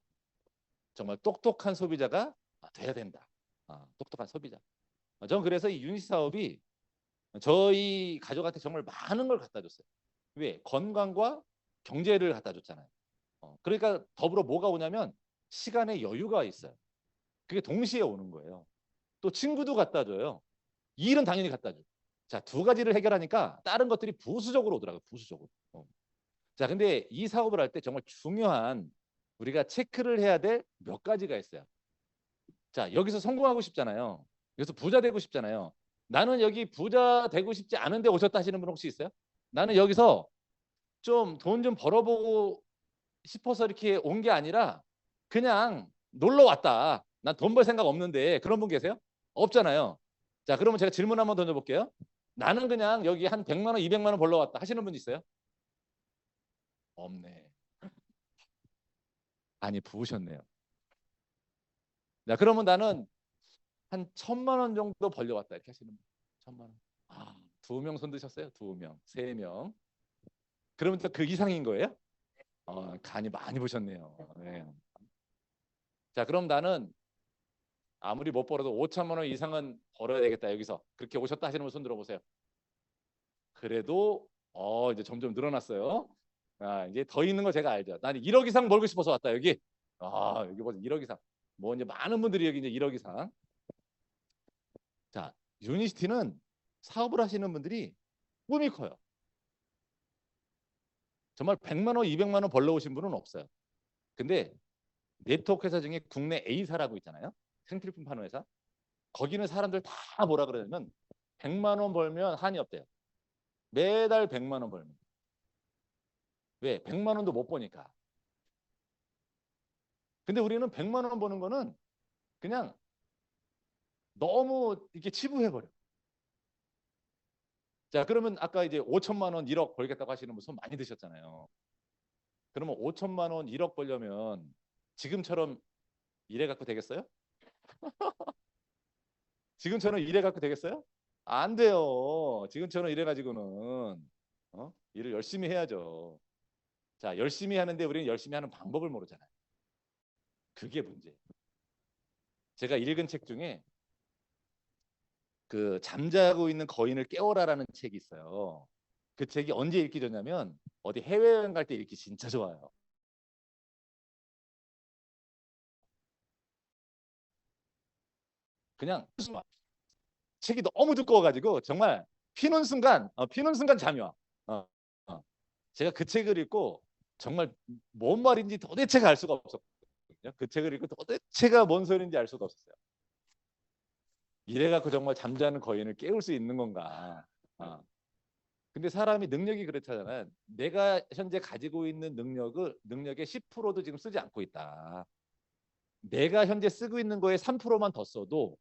정말 똑똑한 소비자가 돼야 된다. 똑똑한 소비자. 저는 그래서 이 유니스 사업이 저희 가족한테 정말 많은 걸 갖다 줬어요. 왜? 건강과 경제를 갖다 줬잖아요. 그러니까 더불어 뭐가 오냐면 시간의 여유가 있어요. 그게 동시에 오는 거예요. 또 친구도 갖다 줘요. 일은 당연히 갖다 줘. 자, 2가지를 해결하니까 다른 것들이 부수적으로 오더라고요. 부수적으로. 자, 근데 이 사업을 할 때 정말 중요한 우리가 체크를 해야 될 몇 가지가 있어요. 자, 여기서 성공하고 싶잖아요. 여기서 부자 되고 싶잖아요. 나는 여기 부자 되고 싶지 않은데 오셨다 하시는 분 혹시 있어요? 나는 여기서 좀 돈 좀 벌어보고 싶어서 이렇게 온 게 아니라 그냥 놀러 왔다. 난 돈 벌 생각 없는데 그런 분 계세요? 없잖아요. 자, 그러면 제가 질문 한번 던져볼게요. 나는 그냥 여기 한 100만 원, 200만 원 벌러 왔다 하시는 분 있어요? 없네. 아니, 부으셨네요. 자, 그러면 나는 한 1,000만 원 정도 벌려왔다 이렇게 하시는 분. 1,000만 원. 2명 손 드셨어요? 2명, 3명. 그러면 또 그 이상인 거예요? 간이 많이 보셨네요. 네. 자, 그럼 나는 아무리 못 벌어도 5천만 원 이상은 벌어야 되겠다 여기서. 그렇게 오셨다 하시는 분 손 들어보세요. 그래도 이제 점점 늘어났어요. 이제 더 있는 거 제가 알죠. 나는 1억 이상 벌고 싶어서 왔다 여기. 여기 보세요. 1억 이상. 뭐 이제 많은 분들이 여기 이제 1억 이상. 자, 유니시티는 사업을 하시는 분들이 꿈이 커요. 정말 100만 원, 200만 원 벌러 오신 분은 없어요. 근데 네트워크 회사 중에 국내 A사라고 있잖아요. 생필품 파는 회사. 거기는 사람들 다 뭐라 그러냐면 100만 원 벌면 한이 없대요. 매달 100만 원 벌면. 왜? 100만 원도 못 버니까. 근데 우리는 100만 원 버는 거는 그냥 너무 이렇게 치부해버려. 자, 그러면 아까 이제 5천만 원, 1억 벌겠다고 하시는 분 손 많이 드셨잖아요. 그러면 5천만 원, 1억 벌려면 지금처럼 일해 갖고 되겠어요? 지금처럼 일해 갖고 되겠어요? 안 돼요. 지금처럼 일해 가지고는 일을 열심히 해야죠. 자, 열심히 하는데 우리는 열심히 하는 방법을 모르잖아요. 그게 문제. 제가 읽은 책 중에 그 잠자고 있는 거인을 깨워라라는 책이 있어요. 그 책이 언제 읽기 좋냐면 어디 해외여행 갈 때 읽기 진짜 좋아요. 그냥 책이 너무 두꺼워가지고 정말 피는 순간 잠이 와. 어, 어. 제가 그 책을 읽고 정말 뭔 말인지 도대체가 알 수가 없었거든요. 그 책을 읽고 도대체가 뭔 소리인지 알 수가 없었어요. 이래갖고 정말 잠자는 거인을 깨울 수 있는 건가. 어. 근데 사람이 능력이 그렇잖아요. 내가 현재 가지고 있는 능력의 10%도 지금 쓰지 않고 있다. 내가 현재 쓰고 있는 거에 3%만 더 써도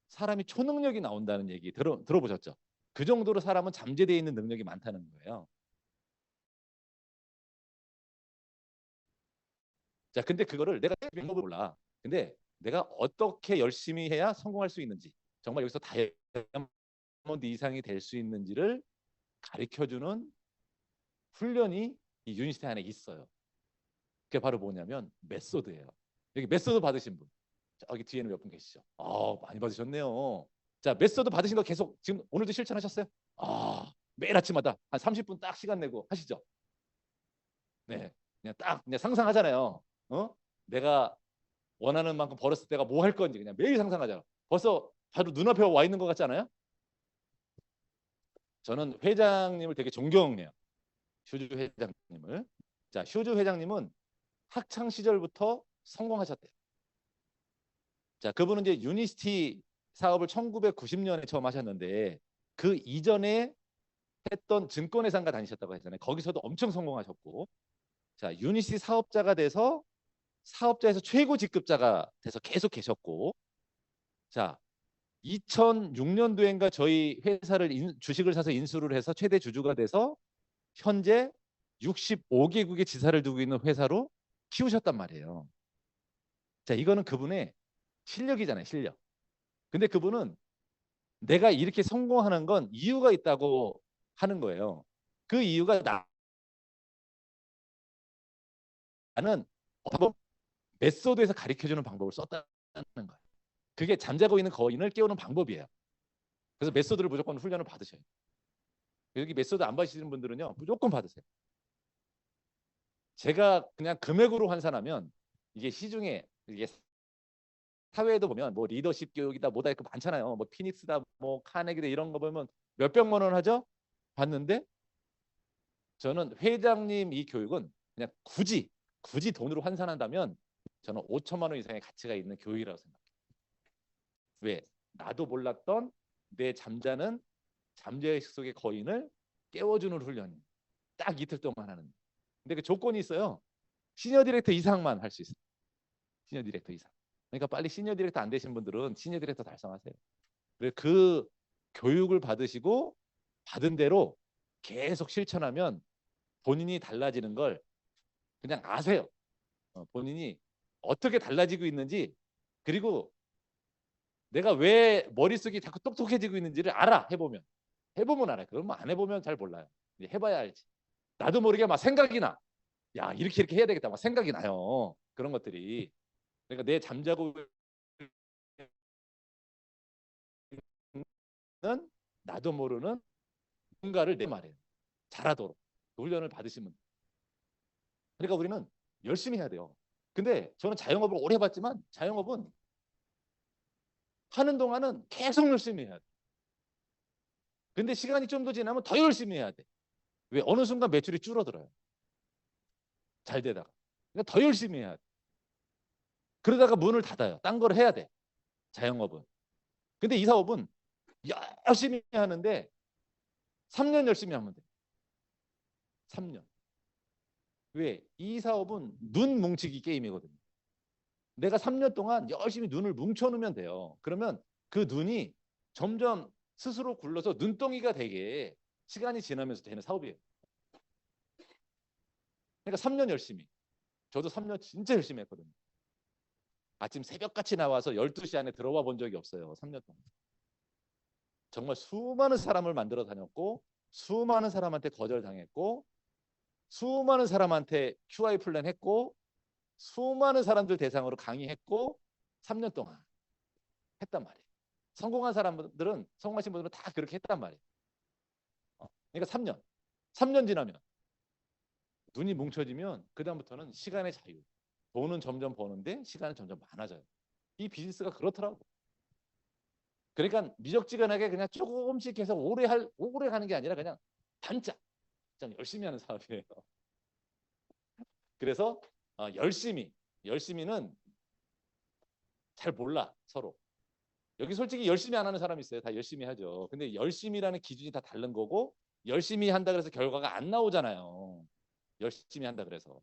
사람이 초능력이 나온다는 얘기 들어보셨죠? 그 정도로 사람은 잠재되어 있는 능력이 많다는 거예요. 자, 근데 그거를 내가 방법을 몰라. 근데 내가 어떻게 열심히 해야 성공할 수 있는지, 정말 여기서 다이아몬드 이상이 될 수 있는지를 가르쳐주는 훈련이 이 유니스트 안에 있어요. 그게 바로 뭐냐면 메소드예요. 여기 메소드 받으신 분, 저기 뒤에는 몇 분 계시죠? 많이 받으셨네요. 자, 메소드 받으신 거 계속 지금 오늘도 실천하셨어요? 매일 아침마다 한 30분 딱 시간 내고 하시죠? 네, 그냥 상상하잖아요. 내가 원하는 만큼 벌었을 때가 뭐 할 건지 그냥 매일 상상하잖아. 벌써 바로 눈앞에 와 있는 것 같지 않아요? 저는 회장님을 되게 존경해요. 휴즈 회장님을. 자, 휴즈 회장님은 학창 시절부터 성공하셨대요. 자, 그분은 이제 유니스티 사업을 1990년에 처음 하셨는데 그 이전에 했던 증권회사가 다니셨다고 했잖아요. 거기서도 엄청 성공하셨고, 자, 유니스티 사업자가 돼서 사업자에서 최고 직급자가 돼서 계속 계셨고, 자, 2006년도인가 저희 회사를 주식을 사서 인수를 해서 최대 주주가 돼서 현재 65개국의 지사를 두고 있는 회사로 키우셨단 말이에요. 자, 이거는 그분의 실력이잖아요, 실력. 근데 그분은 내가 이렇게 성공하는 건 이유가 있다고 하는 거예요. 그 이유가 나는 메소드에서 가르쳐주는 방법을 썼다는 거예요. 그게 잠자고 있는 거인을 깨우는 방법이에요. 그래서 메소드를 무조건 훈련을 받으셔요. 여기 메소드 안 받으시는 분들은요, 무조건 받으세요. 제가 그냥 금액으로 환산하면 이게 시중에 이게 사회에도 보면 뭐 리더십 교육이다 뭐다 이렇게 많잖아요. 뭐 피닉스다 뭐 카네기다 이런 거 보면 몇백만 원 하죠? 받는데 저는 회장님 이 교육은 그냥 굳이 돈으로 환산한다면 저는 5천만 원 이상의 가치가 있는 교육이라고 생각해요. 왜? 나도 몰랐던 내 잠재의식 속의 거인을 깨워주는 훈련이 딱 이틀 동안 하는. 근데 그 조건이 있어요. 시니어 디렉터 이상만 할 수 있어요. 시니어 디렉터 이상. 그러니까 빨리 시니어 디렉터 안 되신 분들은 시니어 디렉터 달성하세요. 그래서 그 교육을 받으시고 받은 대로 계속 실천하면 본인이 달라지는 걸 그냥 아세요. 본인이 어떻게 달라지고 있는지, 그리고 내가 왜 머릿속이 자꾸 똑똑해지고 있는지를 알아. 해보면 알아요. 그러면 안 해보면 잘 몰라요. 해봐야 알지. 나도 모르게 막 생각이 나. 야, 이렇게 해야 되겠다. 막 생각이 나요. 그런 것들이. 그러니까 내 잠자고 있는 나도 모르는 뭔가를 내 말이에요. 잘하도록 훈련을 받으시면. 그러니까 우리는 열심히 해야 돼요. 근데 저는 자영업을 오래 해봤지만 자영업은 하는 동안은 계속 열심히 해야 돼. 근데 시간이 좀 더 지나면 더 열심히 해야 돼. 왜? 어느 순간 매출이 줄어들어요. 잘 되다가. 그러니까 더 열심히 해야 돼. 그러다가 문을 닫아요. 딴 걸 해야 돼. 자영업은. 근데 이 사업은 열심히 하는데 3년 열심히 하면 돼. 3년. 왜? 이 사업은 눈 뭉치기 게임이거든요. 내가 3년 동안 열심히 눈을 뭉쳐놓으면 돼요. 그러면 그 눈이 점점 스스로 굴러서 눈덩이가 되게 시간이 지나면서 되는 사업이에요. 그러니까 3년 열심히. 저도 3년 진짜 열심히 했거든요. 아침 새벽같이 나와서 12시 안에 들어와 본 적이 없어요. 3년 동안. 정말 수많은 사람을 만들어 다녔고 수많은 사람한테 거절당했고 수많은 사람한테 QI 플랜 했고 수많은 사람들 대상으로 강의했고 3년 동안 했단 말이에요. 성공하신 분들은 다 그렇게 했단 말이에요. 그러니까 3년 지나면 눈이 뭉쳐지면 그 다음부터는 시간의 자유. 돈은 점점 버는데 시간은 점점 많아져요. 이 비즈니스가 그렇더라고. 그러니까 미적지근하게 그냥 조금씩 해서 오래 가는 게 아니라 그냥 반짝 열심히 하는 사업이에요. 그래서 열심히는 잘 몰라 서로. 여기 솔직히 열심히 안 하는 사람이 있어요. 다 열심히 하죠. 근데 열심히라는 기준이 다 다른 거고 열심히 한다 그래서 결과가 안 나오잖아요. 열심히 한다 그래서.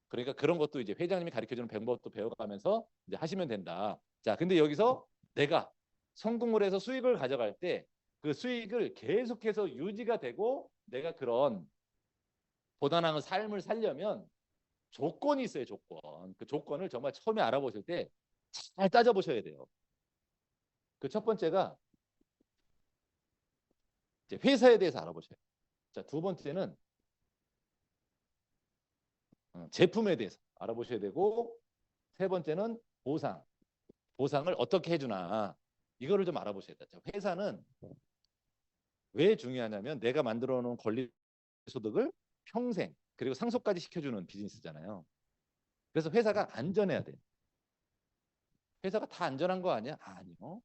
그러니까 그런 것도 이제 회장님이 가르쳐주는 방법도 배워가면서 이제 하시면 된다. 자, 근데 여기서 내가 성공을 해서 수익을 가져갈 때 그 수익을 계속해서 유지가 되고 내가 그런 고단한 삶을 살려면 조건이 있어요, 조건. 그 조건을 정말 처음에 알아보실 때 잘 따져보셔야 돼요. 그 첫 번째가 이제 회사에 대해서 알아보셔야 돼요. 자, 두 번째는 제품에 대해서 알아보셔야 되고 세 번째는 보상을 어떻게 해주나 이거를 좀 알아보셔야 돼요. 회사는 왜 중요하냐면 내가 만들어 놓은 권리 소득을 평생 그리고 상속까지 시켜주는 비즈니스잖아요. 그래서 회사가 안전해야 돼요. 회사가 다 안전한 거 아니야? 아니요.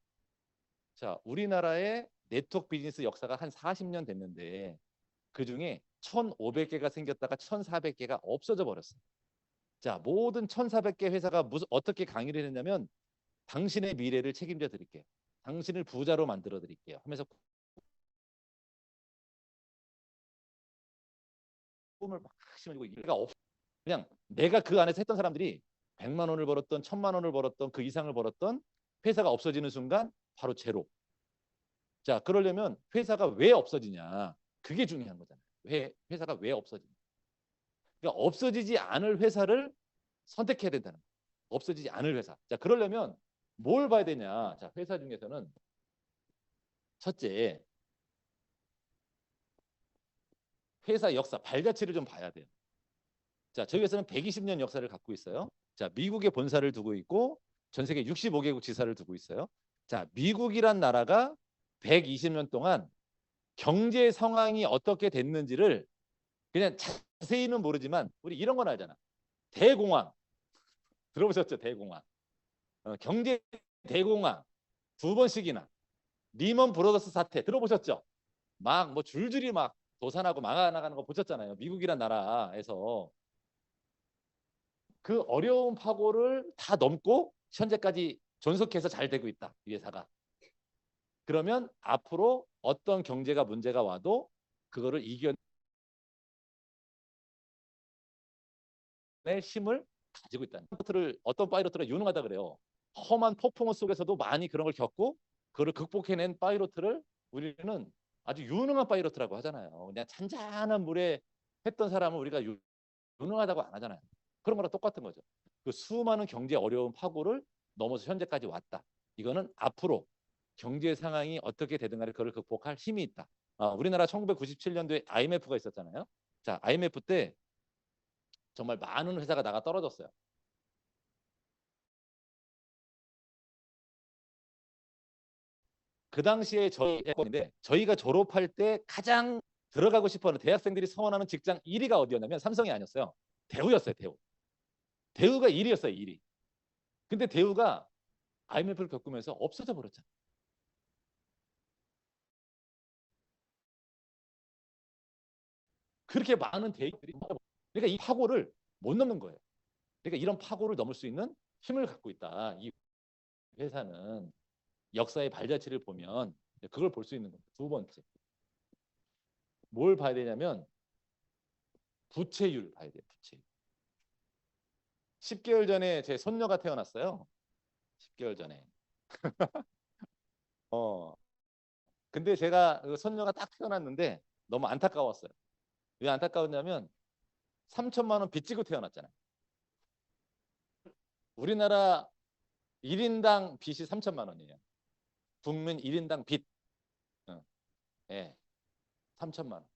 자, 우리나라의 네트워크 비즈니스 역사가 한 40년 됐는데 그중에 1,500개가 생겼다가 1,400개가 없어져 버렸어요. 자, 모든 1,400개 회사가 어떻게 강의를 했냐면 당신의 미래를 책임져 드릴게요. 당신을 부자로 만들어 드릴게요. 하면서 꿈을 막 심어주고 이가 없. 그냥 내가 그 안에서 했던 사람들이 100만 원을 벌었던 1,000만 원을 벌었던 그 이상을 벌었던 회사가 없어지는 순간 바로 제로. 자, 그러려면 회사가 왜 없어지냐? 그게 중요한 거잖아요. 회사가 왜 없어지냐? 그러니까 없어지지 않을 회사를 선택해야 된다는 거예요. 없어지지 않을 회사. 자, 그러려면 뭘 봐야 되냐? 자, 회사 중에서는 첫째, 회사 역사, 발자취를 좀 봐야 돼요. 자, 저희 회사는 120년 역사를 갖고 있어요. 자, 미국에 본사를 두고 있고 전 세계 65개국 지사를 두고 있어요. 자, 미국이란 나라가 120년 동안 경제 상황이 어떻게 됐는지를 그냥 자세히는 모르지만 우리 이런 건 알잖아. 대공황 들어보셨죠? 대공황. 경제 대공황 두 번씩이나 리먼 브로더스 사태 들어보셨죠? 막 뭐 줄줄이 막 도산하고 망해나가는 거 보셨잖아요. 미국이란 나라에서 그 어려운 파고를 다 넘고 현재까지 존속해서 잘 되고 있다. 이 회사가. 그러면 앞으로 어떤 경제가 문제가 와도 그거를 이겨낼 힘을 가지고 있다는. 어떤 파이로트가 유능하다 그래요. 험한 폭풍우 속에서도 많이 그런 걸 겪고 그걸 극복해낸 파이로트를 우리는 아주 유능한 파이로트라고 하잖아요. 그냥 잔잔한 물에 했던 사람은 우리가 유능하다고 안 하잖아요. 그런 거랑 똑같은 거죠. 그 수많은 경제 어려운 파고를 넘어서 현재까지 왔다. 이거는 앞으로 경제 상황이 어떻게 되든 간에 그걸 극복할 힘이 있다. 우리나라 1997년도에 IMF가 있었잖아요. 자, IMF 때 정말 많은 회사가 나가 떨어졌어요. 그 당시에 저희가 졸업할 때 가장 들어가고 싶어하는 대학생들이 소원하는 직장 1위가 어디였냐면 삼성이 아니었어요. 대우였어요. 대우가 1위였어요. 1위. 근데 대우가 IMF를 겪으면서 없어져 버렸잖아요. 그렇게 많은 대기들이 그러니까 이 파고를 못 넘는 거예요. 그러니까 이런 파고를 넘을 수 있는 힘을 갖고 있다. 이 회사는 역사의 발자취를 보면 그걸 볼 수 있는 겁니다. 두 번째. 뭘 봐야 되냐면 부채율 봐야 돼요. 부채율. 10개월 전에 제 손녀가 태어났어요. 10개월 전에. 근데 제가 그 손녀가 딱 태어났는데 너무 안타까웠어요. 왜 안타까웠냐면 3천만 원 빚지고 태어났잖아요. 우리나라 1인당 빚이 3천만 원이에요. 국민 1인당 빚. 어, 예, 3천만 원.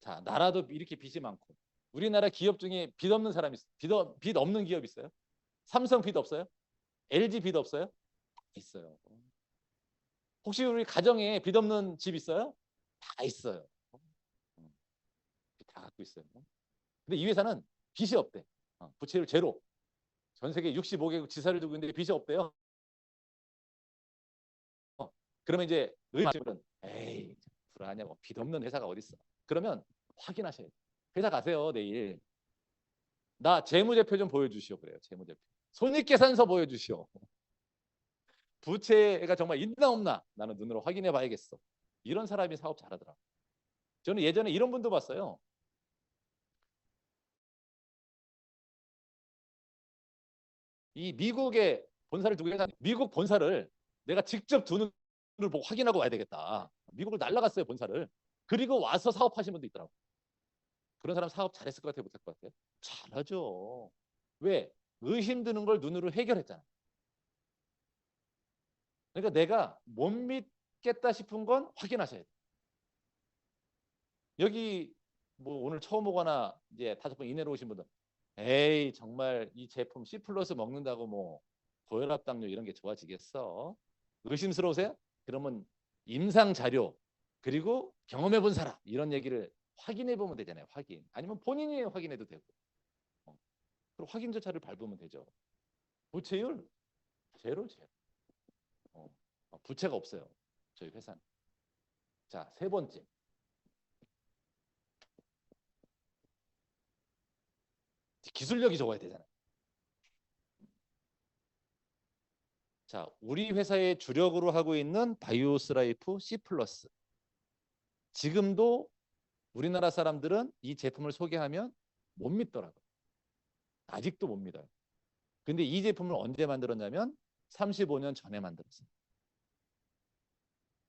자, 나라도 이렇게 빚이 많고 우리나라 기업 중에 빚 없는 사람이 있어요. 빚 없는 기업 있어요? 삼성 빚 없어요? LG 빚 없어요? 있어요. 혹시 우리 가정에 빚 없는 집 있어요? 다 있어요. 다 갖고 있어요. 근데 이 회사는 빚이 없대. 부채율 제로. 전 세계 65개국 지사를 두고 있는데 빚이 없대요. 그러면 이제 의사들은 에이 불안하냐 뭐 빚없는 회사가 어디 있어. 그러면 확인하셔야 돼요. 회사 가세요 내일. 나 재무제표 좀 보여주시오 그래요. 재무제표. 손익계산서 보여주시오. 부채가 정말 있나 없나 나는 눈으로 확인해 봐야겠어. 이런 사람이 사업 잘하더라. 저는 예전에 이런 분도 봤어요. 이 미국에 본사를 두고 있는 미국 본사를 내가 직접 두 눈을 보고 확인하고 와야 되겠다. 미국을 날라갔어요 본사를. 그리고 와서 사업하신 분도 있더라고. 그런 사람 사업 잘했을 것 같아요, 못할 것 같아요? 잘하죠. 왜? 의심 드는 걸 눈으로 해결했잖아. 그러니까 내가 못 믿겠다 싶은 건 확인하셔야 돼. 여기 뭐 오늘 처음 오거나 이제 5번 이내로 오신 분들, 에이 정말 이 제품 C 플러스 먹는다고 뭐 고혈압, 당뇨 이런 게 좋아지겠어? 의심스러우세요? 그러면 임상 자료 그리고 경험해 본 사람 이런 얘기를 확인해 보면 되잖아요. 확인. 아니면 본인이 확인해도 되고. 그리고 확인 절차를 밟으면 되죠. 부채율 제로 제로. 부채가 없어요. 저희 회사는. 자, 세 번째. 기술력이 좋아야 되잖아요. 자, 우리 회사의 주력으로 하고 있는 바이오스라이프 C 플러스. 지금도 우리나라 사람들은 이 제품을 소개하면 못 믿더라고요. 아직도 못 믿어요. 근데 이 제품을 언제 만들었냐면 35년 전에 만들었어요.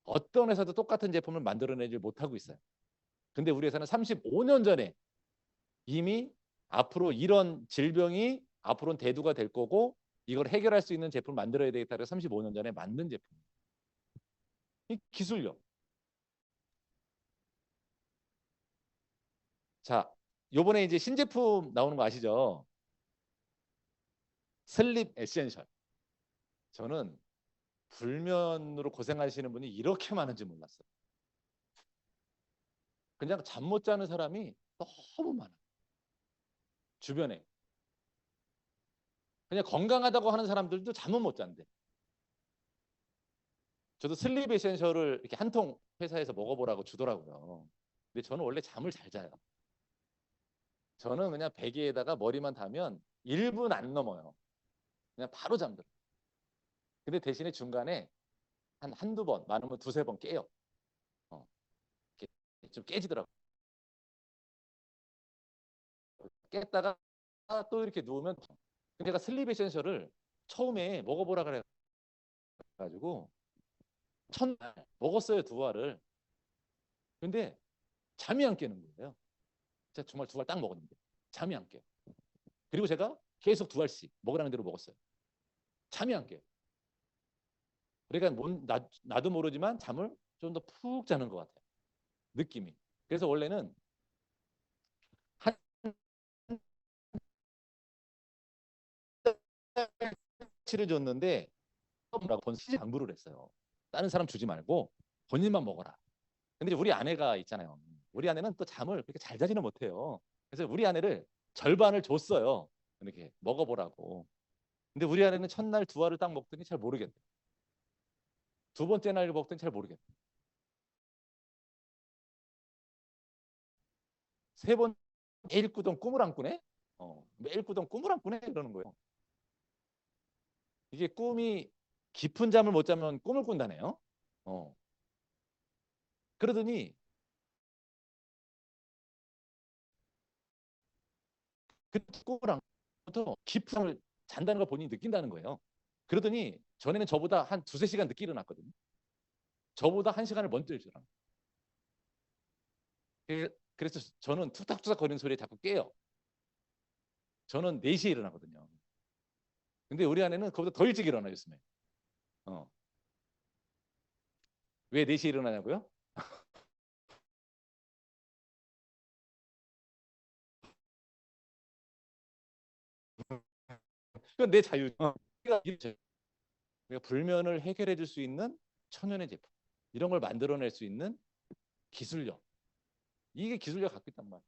어떤 회사도 똑같은 제품을 만들어내지 못하고 있어요. 근데 우리 회사는 35년 전에 이미 앞으로 이런 질병이 앞으로는 대두가 될 거고 이걸 해결할 수 있는 제품을 만들어야 되겠다 해서 35년 전에 만든 제품. 이 기술력. 자, 요번에 이제 신제품 나오는 거 아시죠? 슬립 에센셜. 저는 불면으로 고생하시는 분이 이렇게 많은지 몰랐어요. 그냥 잠 못 자는 사람이 너무 많아. 주변에. 그냥 건강하다고 하는 사람들도 잠은 못 잔대. 저도 슬립 에센셜을 이렇게 한 통 회사에서 먹어보라고 주더라고요. 근데 저는 원래 잠을 잘 자요. 저는 그냥 베개에다가 머리만 닿으면 1분 안 넘어요. 그냥 바로 잠들어요. 근데 대신에 중간에 한두 번, 많으면 두세 번 깨요. 어, 좀 깨지더라고요. 깼다가 또 이렇게 누우면 근데 제가 슬립 에센셜을 처음에 먹어보라 그래가지고 첫날 먹었어요, 2알을. 근데 잠이 안 깨는 거예요. 제가 정말 2알 딱 먹었는데 잠이 안 깨요. 그리고 제가 계속 2알씩 먹으라는 대로 먹었어요. 잠이 안 깨요. 그러니까 나도 모르지만 잠을 좀 더 푹 자는 것 같아요. 느낌이. 그래서 원래는 한 치를 줬는데 본인이 당부를 했어요. 다른 사람 주지 말고 본인만 먹어라. 근데 우리 아내가 있잖아요. 우리 아내는 또 잠을 그렇게 잘 자지는 못해요. 그래서 우리 아내를 절반을 줬어요. 이렇게 먹어보라고. 근데 우리 아내는 첫날 2알을 딱 먹더니 잘 모르겠대. 두 번째 날 먹더니 잘 모르겠대. 세 번 매일 꾸던 꿈을 안 꾸네? 매일 꾸던 꿈을 안 꾸네? 그러는 거예요. 이게 꿈이 깊은 잠을 못 자면 꿈을 꾼다네요. 어. 그러더니 그 꿈을 안 꾸도 깊은 잠을 잔다는 걸 본인이 느낀다는 거예요. 그러더니 전에는 저보다 한 두세 시간 늦게 일어났거든요. 저보다 1시간을 먼저 일어나. 그래서 저는 툭탁툭탁 거리는 소리에 자꾸 깨요. 저는 4시에 일어나거든요. 근데 우리 아내는 그보다 더 일찍 일어나요, 요즘에. 어. 왜 4시에 일어나냐고요? 그건 내 자유. 그러니까 불면을 해결해 줄 수 있는 천연의 제품. 이런 걸 만들어낼 수 있는 기술력. 이게 기술력 갖고 있단 말이에요.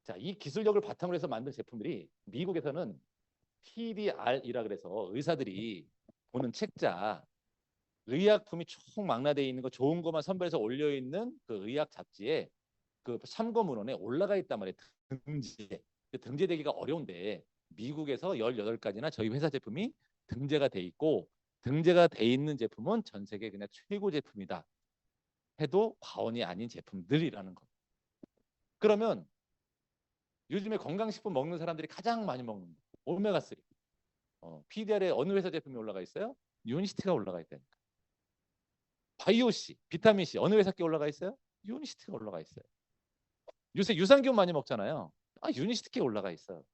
자, 이 기술력을 바탕으로 해서 만든 제품들이 미국에서는 PDR이라 그래서 의사들이 보는 책자 의약품이 총망라돼 있는 거 좋은 것만 선별해서 올려 있는 그 의학 잡지에 그 참고 문헌에 올라가 있단 말이에요. 등재. 등재되기가 어려운데 미국에서 18가지나 저희 회사 제품이 등재가 돼 있고 등재가 돼 있는 제품은 전 세계 그냥 최고 제품이다 해도 과언이 아닌 제품들이라는 거. 그러면 요즘에 건강식품 먹는 사람들이 가장 많이 먹는 거, 오메가3. PDR에 어느 회사 제품이 올라가 있어요? 유니시티가 올라가 있다니까. 바이오C, 비타민C 어느 회사 게 올라가 있어요? 유니시티가 올라가 있어요. 요새 유산균 많이 먹잖아요. 유니시티에 올라가 있어요.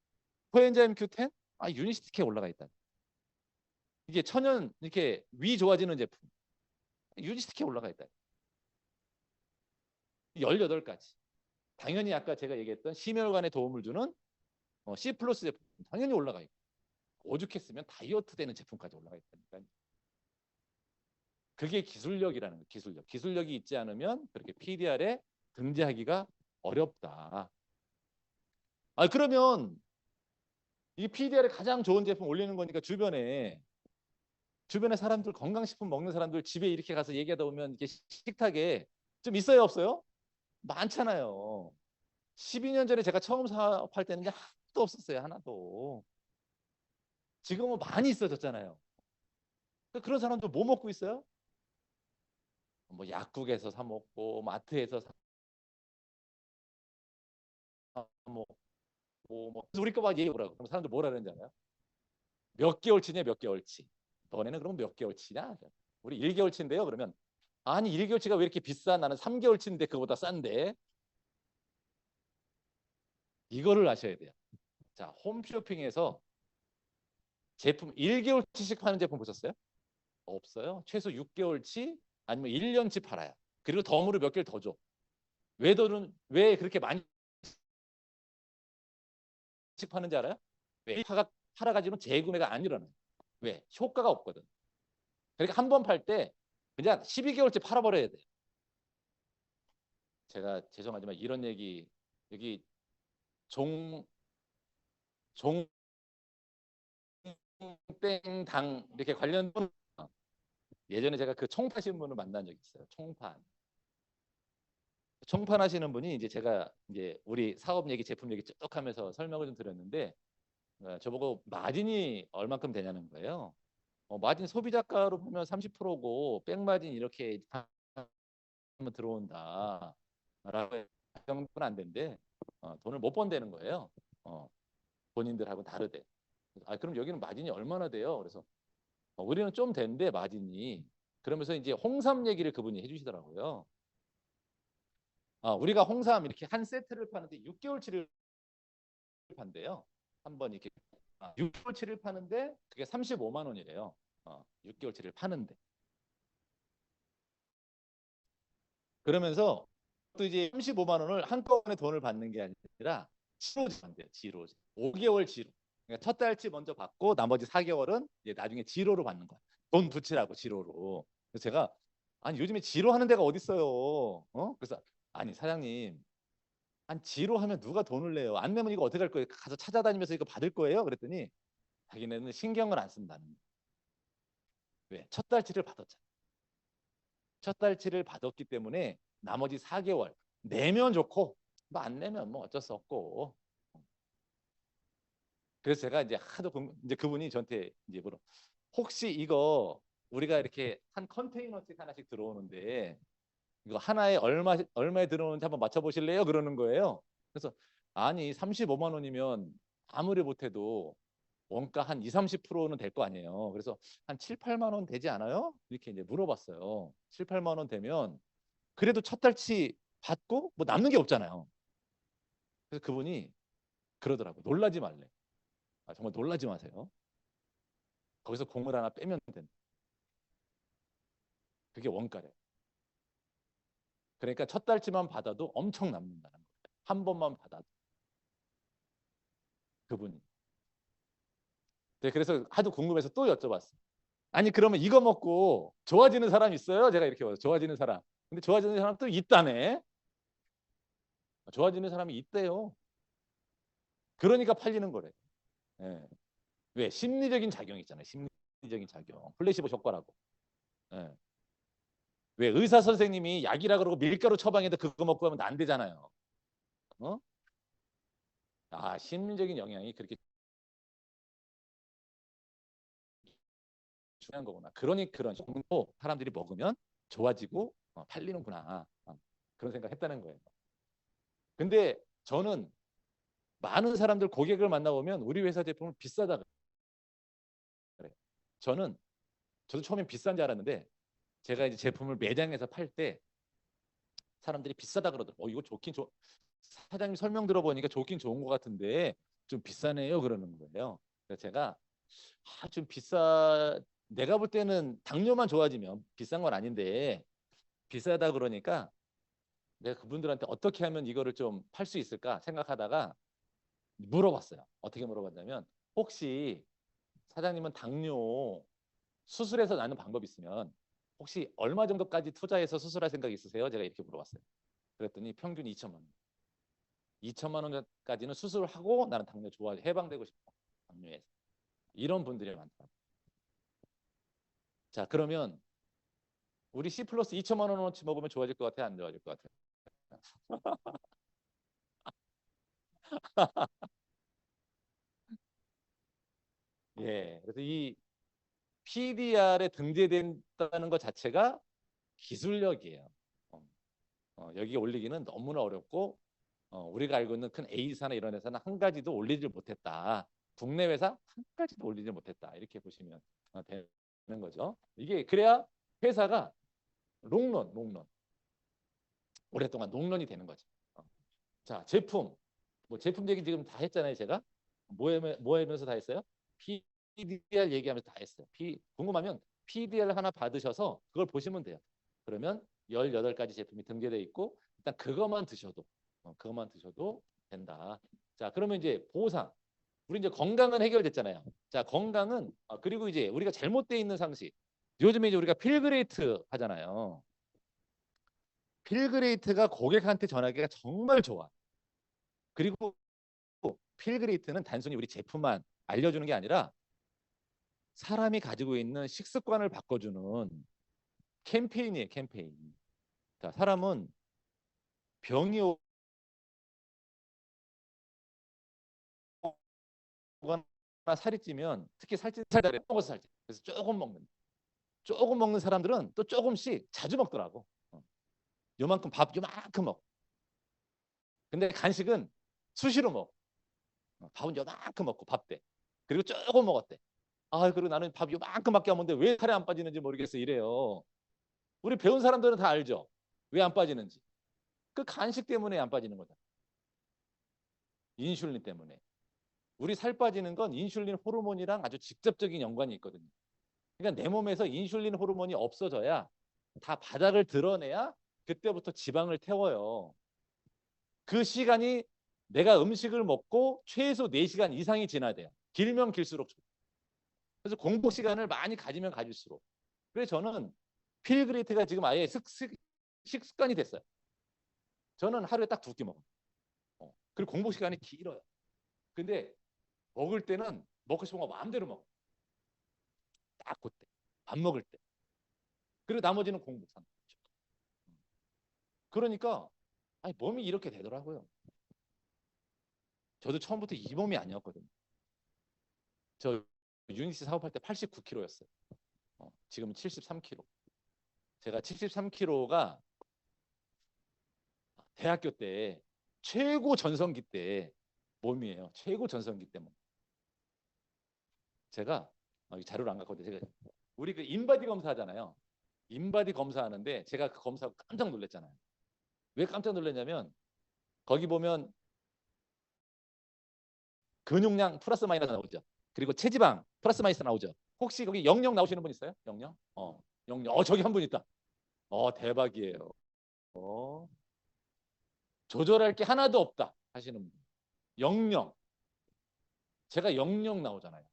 코엔자임 Q10? 유니시티에 올라가 있다. 이게 천연 이렇게 위 좋아지는 제품. 유니시티에 올라가 있다. 18가지. 당연히 아까 제가 얘기했던 심혈관에 도움을 주는 C 플러스 제품 당연히 올라가 있고 오죽했으면 다이어트 되는 제품까지 올라가 있다니까. 그게 기술력이라는 거예요. 기술력. 기술력이 있지 않으면 그렇게 PDR에 등재하기가 어렵다. 그러면 이 PDR에 가장 좋은 제품 올리는 거니까 주변에 사람들 건강식품 먹는 사람들 집에 이렇게 가서 얘기하다 보면 이게 식탁에 좀 있어요 없어요? 많잖아요. 12년 전에 제가 처음 사업할 때는 하나도 없었어요. 하나도. 지금은 많이 있어졌잖아요. 그런 사람들 뭐 먹고 있어요? 뭐 약국에서 사 먹고 마트에서 사 먹고 뭐 우리 거 막 얘기해보라고. 그럼 사람들 뭐라 그러는지 알아요? 몇 개월치냐 몇 개월치. 너네는 그럼 몇 개월치냐? 우리 1개월치인데요. 그러면 아니 1개월치가 왜 이렇게 비싸? 나는 3개월치인데 그거보다 싼데. 이거를 아셔야 돼요. 자, 홈쇼핑에서 제품 1개월치씩 파는 제품 보셨어요? 없어요. 최소 6개월치 아니면 1년치 팔아요. 그리고 덤으로 몇 개를 더 줘. 왜 그렇게 많이 파는지 알아요? 왜? 팔아가지고는 재구매가 안 일어나요. 왜? 효과가 없거든. 그러니까 한 번 팔 때 그냥 12개월치 팔아버려야 돼요. 제가 죄송하지만 이런 얘기 여기 종땡당 이렇게 관련 예전에 제가 그 총판 신분을 만난 적이 있어요. 총판 하시는 분이 이제 제가 이제 우리 사업 얘기, 제품 얘기 쭉 하면서 설명을 좀 드렸는데 저보고 마진이 얼만큼 되냐는 거예요. 마진 소비자가로 보면 30%고 백마진 이렇게 하면 들어온다. 라고 정도는 안 된대. 돈을 못 번다는 거예요. 본인들하고 다르대. 그럼 여기는 마진이 얼마나 돼요? 그래서 우리는 좀 된대 마진이. 그러면서 이제 홍삼 얘기를 그분이 해주시더라고요. 우리가 홍삼 이렇게 한 세트를 파는데 6개월치를 판대요. 한번 이렇게 6개월치를 파는데 그게 35만 원이래요. 6개월치를 파는데. 그러면서 또 이제 35만 원을 한꺼번에 돈을 받는 게 아니라 지로 받는대요. 지로. 5개월 지로. 그러니까 첫 달치 먼저 받고 나머지 4개월은 이제 나중에 지로로 받는 거야. 돈 붙이라고 지로로. 그래서 제가 아니 요즘에 지로 하는 데가 어디 있어요? 그래서 아니 사장님 한 지로 하면 누가 돈을 내요? 안 내면 이거 어떻게 할 거예요? 가서 찾아다니면서 이거 받을 거예요? 그랬더니 자기네는 신경을 안 쓴다는 거예요. 왜? 첫 달치를 받았잖아. 첫 달치를 받았기 때문에 나머지 4개월 내면 좋고 뭐 안 내면 뭐 어쩔 수 없고. 그래서 제가 이제 하도 이제 그분이 저한테 이제 물어 혹시 이거 우리가 이렇게 한 컨테이너씩 하나씩 들어오는데 이거 하나에 얼마에 들어오는지 한번 맞춰보실래요? 그러는 거예요. 그래서 아니 35만 원이면 아무리 못해도 원가 한 2, 30%는 될 거 아니에요. 그래서 한 7, 8만 원 되지 않아요? 이렇게 이제 물어봤어요. 7, 8만 원 되면 그래도 첫 달치 받고 뭐 남는 게 없잖아요. 그래서 그분이 그러더라고요. 놀라지 말래. 정말 놀라지 마세요. 거기서 공을 하나 빼면 된다. 그게 원가래. 그러니까 첫 달치만 받아도 엄청 남는다는 거예요. 한 번만 받아도. 그분이. 네, 그래서 하도 궁금해서 또 여쭤봤어요. 아니 그러면 이거 먹고 좋아지는 사람 있어요? 제가 이렇게 봐서 좋아지는 사람. 근데 좋아지는 사람도 있다네. 좋아지는 사람이 있대요. 그러니까 팔리는 거래. 예. 왜? 심리적인 작용이 있잖아요. 심리적인 작용. 플레이시보 효과라고. 예. 왜 의사 선생님이 약이라 그러고 밀가루 처방해도 그거 먹고 하면 안 되잖아요. 어? 아, 심리적인 영향이 그렇게 중요한 거구나. 그러니 그런 정도 사람들이 먹으면 좋아지고 팔리는구나. 그런 생각했다는 거예요. 근데 저는 많은 사람들 고객을 만나보면 우리 회사 제품은 비싸다 그래요. 저는 저도 처음엔 비싼 줄 알았는데 제가 이제 제품을 매장에서 팔 때 사람들이 비싸다 그러더라고요. 이거 좋긴 사장님 설명 들어보니까 좋긴 좋은 것 같은데 좀 비싸네요 그러는 거예요. 그래서 제가 좀 내가 볼 때는 당뇨만 좋아지면 비싼 건 아닌데 비싸다 그러니까 내가 그분들한테 어떻게 하면 이거를 좀 팔 수 있을까 생각하다가 물어봤어요. 어떻게 물어봤냐면 혹시 사장님은 당뇨 수술해서 나는 방법 있으면 혹시 얼마 정도까지 투자해서 수술할 생각 있으세요? 제가 이렇게 물어봤어요. 그랬더니 평균 2천만 원. 2천만 원까지는 수술을 하고 나는 당뇨 좋아 해방되고 싶어. 당뇨에서. 이런 분들이 많더라고요. 자, 그러면 우리 C 플러스 2천만 원어치 먹으면 좋아질 것 같아요? 안 좋아질 것 같아요? 예. 그래서 이 PDR에 등재된다는 것 자체가 기술력이에요. 어, 여기 올리기는 너무나 어렵고 우리가 알고 있는 큰 A사나 이런 회사는 한 가지도 올리질 못했다. 국내 회사 한 가지도 올리지 못했다. 이렇게 보시면 되는 거죠. 이게 그래야 회사가 롱런 오랫동안 롱런이 되는 거죠. 자, 제품. 뭐 제품 얘기 지금 다 했잖아요, 제가. 뭐 하면서 다 했어요? PDR 얘기하면서 다 했어요. 궁금하면 PDR 하나 받으셔서 그걸 보시면 돼요. 그러면 18가지 제품이 등재되어 있고 일단 그것만 드셔도 된다. 자, 그러면 이제 보상. 우리 이제 건강은 해결됐잖아요. 자, 건강은 그리고 이제 우리가 잘못되어 있는 상식. 요즘에 이제 우리가 필그레이트 하잖아요. 필그레이트가 고객한테 전하기가 정말 좋아. 그리고 필그레이트는 단순히 우리 제품만 알려주는 게 아니라 사람이 가지고 있는 식습관을 바꿔주는 캠페인이에요, 캠페인. 자, 사람은 병이 오거나 살이 찌면 특히 살찐 살달에 먹어서 살찌. 그래서 조금 먹는 사람들은 또 조금씩 자주 먹더라고. 요만큼 밥 요만큼 먹. 근데 간식은 수시로 먹. 밥은 요만큼 먹고 밥 때. 그리고 조금 먹었대. 그리고 나는 밥 요만큼밖에 안 먹는데 왜 살이 안 빠지는지 모르겠어 이래요. 우리 배운 사람들은 다 알죠. 왜 안 빠지는지. 그 간식 때문에 안 빠지는 거다. 인슐린 때문에. 우리 살 빠지는 건 인슐린 호르몬이랑 아주 직접적인 연관이 있거든요. 그러니까 내 몸에서 인슐린 호르몬이 없어져야 다 바닥을 드러내야 그때부터 지방을 태워요. 그 시간이 내가 음식을 먹고 최소 4시간 이상이 지나야 돼요. 길면 길수록 좋고. 그래서 공복 시간을 많이 가지면 가질수록. 그래서 저는 필그레이트가 지금 아예 식습관이 됐어요. 저는 하루에 딱 2끼 먹어요. 그리고 공복 시간이 길어요. 근데 먹을 때는 먹고 싶은 거 마음대로 먹어. 딱 그때. 밥 먹을 때. 그리고 나머지는 공복 상태. 그러니까 아니 몸이 이렇게 되더라고요. 저도 처음부터 이 몸이 아니었거든요. 저 유니시 사업할 때 89kg였어요. 지금은 73kg. 제가 73kg가 대학교 때 최고 전성기 때 몸이에요. 최고 전성기 때 몸. 제가 자료를 안 갖고 제가 우리 그 인바디 검사 하잖아요. 인바디 검사하는데 제가 그 검사 깜짝 놀랐잖아요. 왜 깜짝 놀랐냐면 거기 보면 근육량 플러스 마이너스 나오죠. 그리고 체지방 플러스 마이너스 나오죠. 혹시 거기 영영 나오시는 분 있어요? 영영? 영영. 저기 한 분 있다. 대박이에요. 어, 조절할 게 하나도 없다 하시는 분. 영영. 제가 영영 나오잖아요.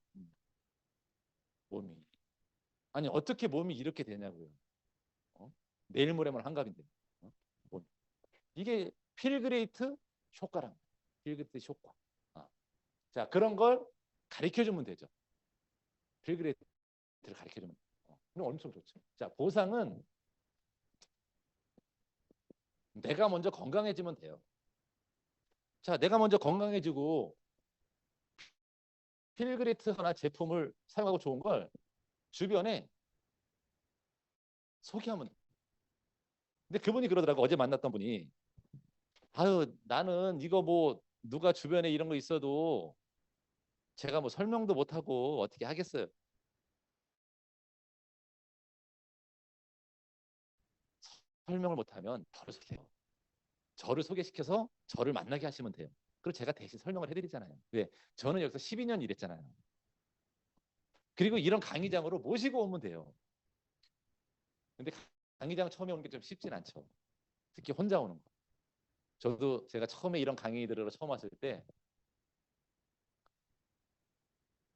몸이. 아니 어떻게 몸이 이렇게 되냐고요. 어? 내일 모레면 한갑인데. 몸. 이게 필그레이트 효과랑 필그레이트 효과. 자, 그런 걸 가르쳐 주면 되죠. 필그레이트를 가르쳐 주면. 엄청 좋죠. 자, 보상은 내가 먼저 건강해지면 돼요. 자, 내가 먼저 건강해지고 필그레이트 하나 제품을 사용하고 좋은 걸 주변에 소개하면 돼. 근데 그분이 그러더라고. 어제 만났던 분이 아유 나는 이거 뭐 누가 주변에 이런 거 있어도 제가 뭐 설명도 못하고 어떻게 하겠어요. 설명을 못하면 저를 소개해요. 저를 소개시켜서 저를 만나게 하시면 돼요. 그리고 제가 대신 설명을 해드리잖아요. 왜? 저는 여기서 12년 일했잖아요. 그리고 이런 강의장으로 모시고 오면 돼요. 근데 강의장 처음에 오는 게 좀 쉽진 않죠. 특히 혼자 오는 거. 저도 제가 처음에 이런 강의 들으러 처음 왔을 때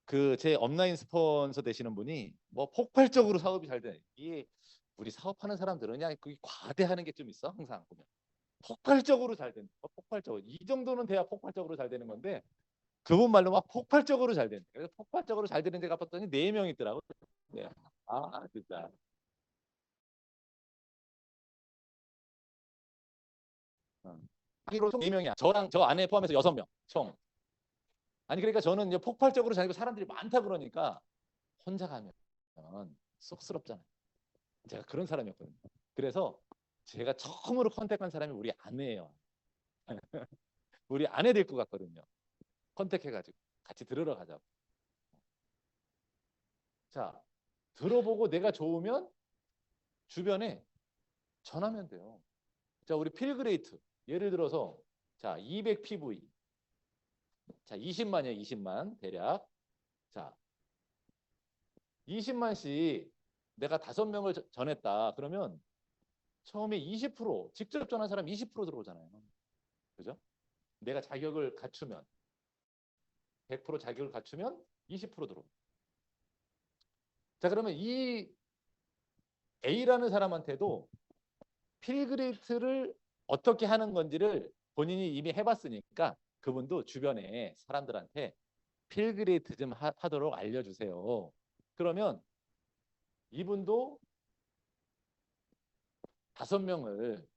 그 제 업라인 스폰서 되시는 분이 뭐 폭발적으로 사업이 잘 돼. 이게 우리 사업하는 사람들은 그냥 그게 과대하는 게 좀 있어. 항상 보면. 폭발적으로 잘 되는 거. 폭발적으로. 이 정도는 돼야 폭발적으로 잘 되는 건데 그분 말로 막 폭발적으로 잘 되는. 그래서 폭발적으로 잘 되는 데가 봤더니 4명 있더라고. 네. 아, 진짜. 어. 하기로 총 4명이야. 저랑 저 아내 포함해서 6명 총. 아니 그러니까 저는 이제 폭발적으로 다니고 사람들이 많다 그러니까 혼자 가면 쑥스럽잖아요. 제가 그런 사람이었거든요. 그래서 제가 처음으로 컨택한 사람이 우리 아내예요. 우리 아내 될 것 같거든요. 컨택해가지고 같이 들으러 가자고. 자, 들어보고 내가 좋으면 주변에 전하면 돼요. 자, 우리 필그레이트 예를 들어서 자 200 PV 자 20만이에요. 20만 대략. 자 20만씩 내가 5명을 전했다. 그러면 처음에 20% 직접 전한 사람 20% 들어오잖아요. 그죠? 내가 자격을 갖추면 100% 자격을 갖추면 20% 들어오. 자 그러면 이 A라는 사람한테도 필그레이트를 어떻게 하는 건지를 본인이 이미 해봤으니까 그분도 주변에 사람들한테 필그레이트 좀 하도록 알려주세요. 그러면 이분도 5명을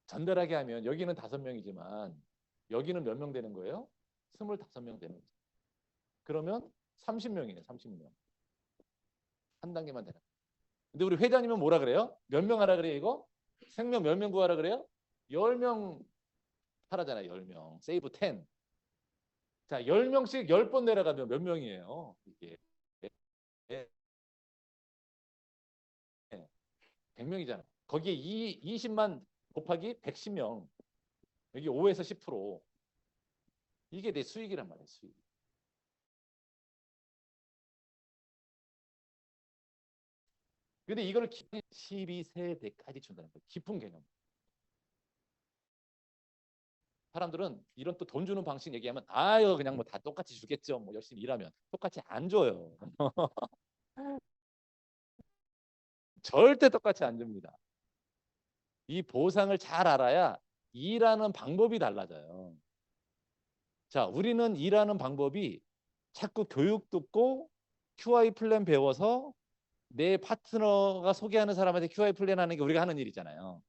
전달하게 하면 여기는 5명이지만 여기는 몇 명 되는 거예요? 25명 되는 거죠. 그러면 30명이에요. 30명. 한 단계만 되는. 근데 우리 회장님은 뭐라 그래요? 몇 명 하라 그래요 이거? 생명 몇 명 구하라 그래요? 10명 하라잖아요. 10명. 세이브 10. 자, 10명씩 10번 내려가면 몇 명이에요? 이게 100명이잖아요. 거기에 20만 곱하기 110명. 여기 5에서 10%. 이게 내 수익이란 말이에요. 수익. 근데 이걸 12세대까지 준다는 거예요. 깊은 개념. 사람들은 이런 또 돈 주는 방식 얘기하면 아유 그냥 뭐 다 똑같이 주겠죠. 뭐 열심히 일하면 똑같이 안 줘요. 절대 똑같이 안 줍니다. 이 보상을 잘 알아야 일하는 방법이 달라져요. 자, 우리는 일하는 방법이 자꾸 교육 듣고 QI 플랜 배워서 내 파트너가 소개하는 사람한테 QI 플랜 하는 게 우리가 하는 일이잖아요.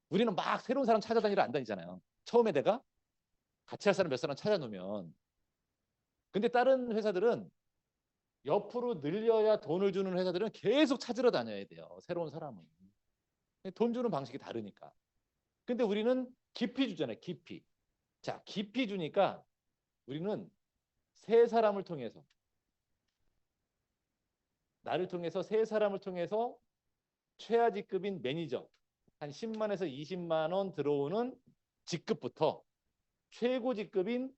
우리는 막 새로운 사람 찾아다니러 안 다니잖아요. 처음에 내가 같이 할 사람 몇 사람 찾아놓으면. 근데 다른 회사들은 옆으로 늘려야 돈을 주는 회사들은 계속 찾으러 다녀야 돼요. 새로운 사람은. 돈 주는 방식이 다르니까. 근데 우리는 깊이 주잖아요. 깊이. 자, 깊이 주니까 우리는 세 사람을 통해서 나를 통해서 세 사람을 통해서 최하 직급인 매니저 한 10만에서 20만 원 들어오는 직급부터 최고 직급인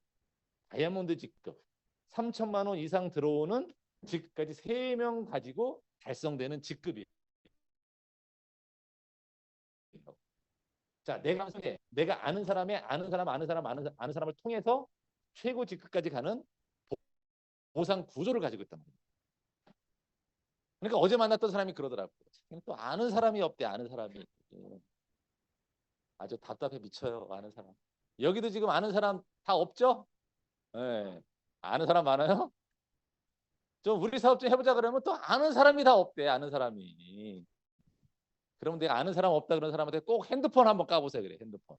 다이아몬드 직급 3천만 원 이상 들어오는 직급까지 3명 가지고 달성되는 직급이에요. 자, 내가 아는 사람의 아는 사람 아는 사람 아는 사람을 통해서 최고 직급까지 가는 보상 구조를 가지고 있단 말이에요. 그러니까 어제 만났던 사람이 그러더라고요. 또 아는 사람이 없대. 아는 사람이. 아주 답답해 미쳐요. 아는 사람. 여기도 지금 아는 사람 다 없죠? 네. 아는 사람 많아요? 좀 우리 사업 좀 해보자 그러면 또 아는 사람이 다 없대. 아는 사람이. 그러면 내가 아는 사람 없다 그런 사람한테 꼭 핸드폰 한번 까보세요. 그래 핸드폰.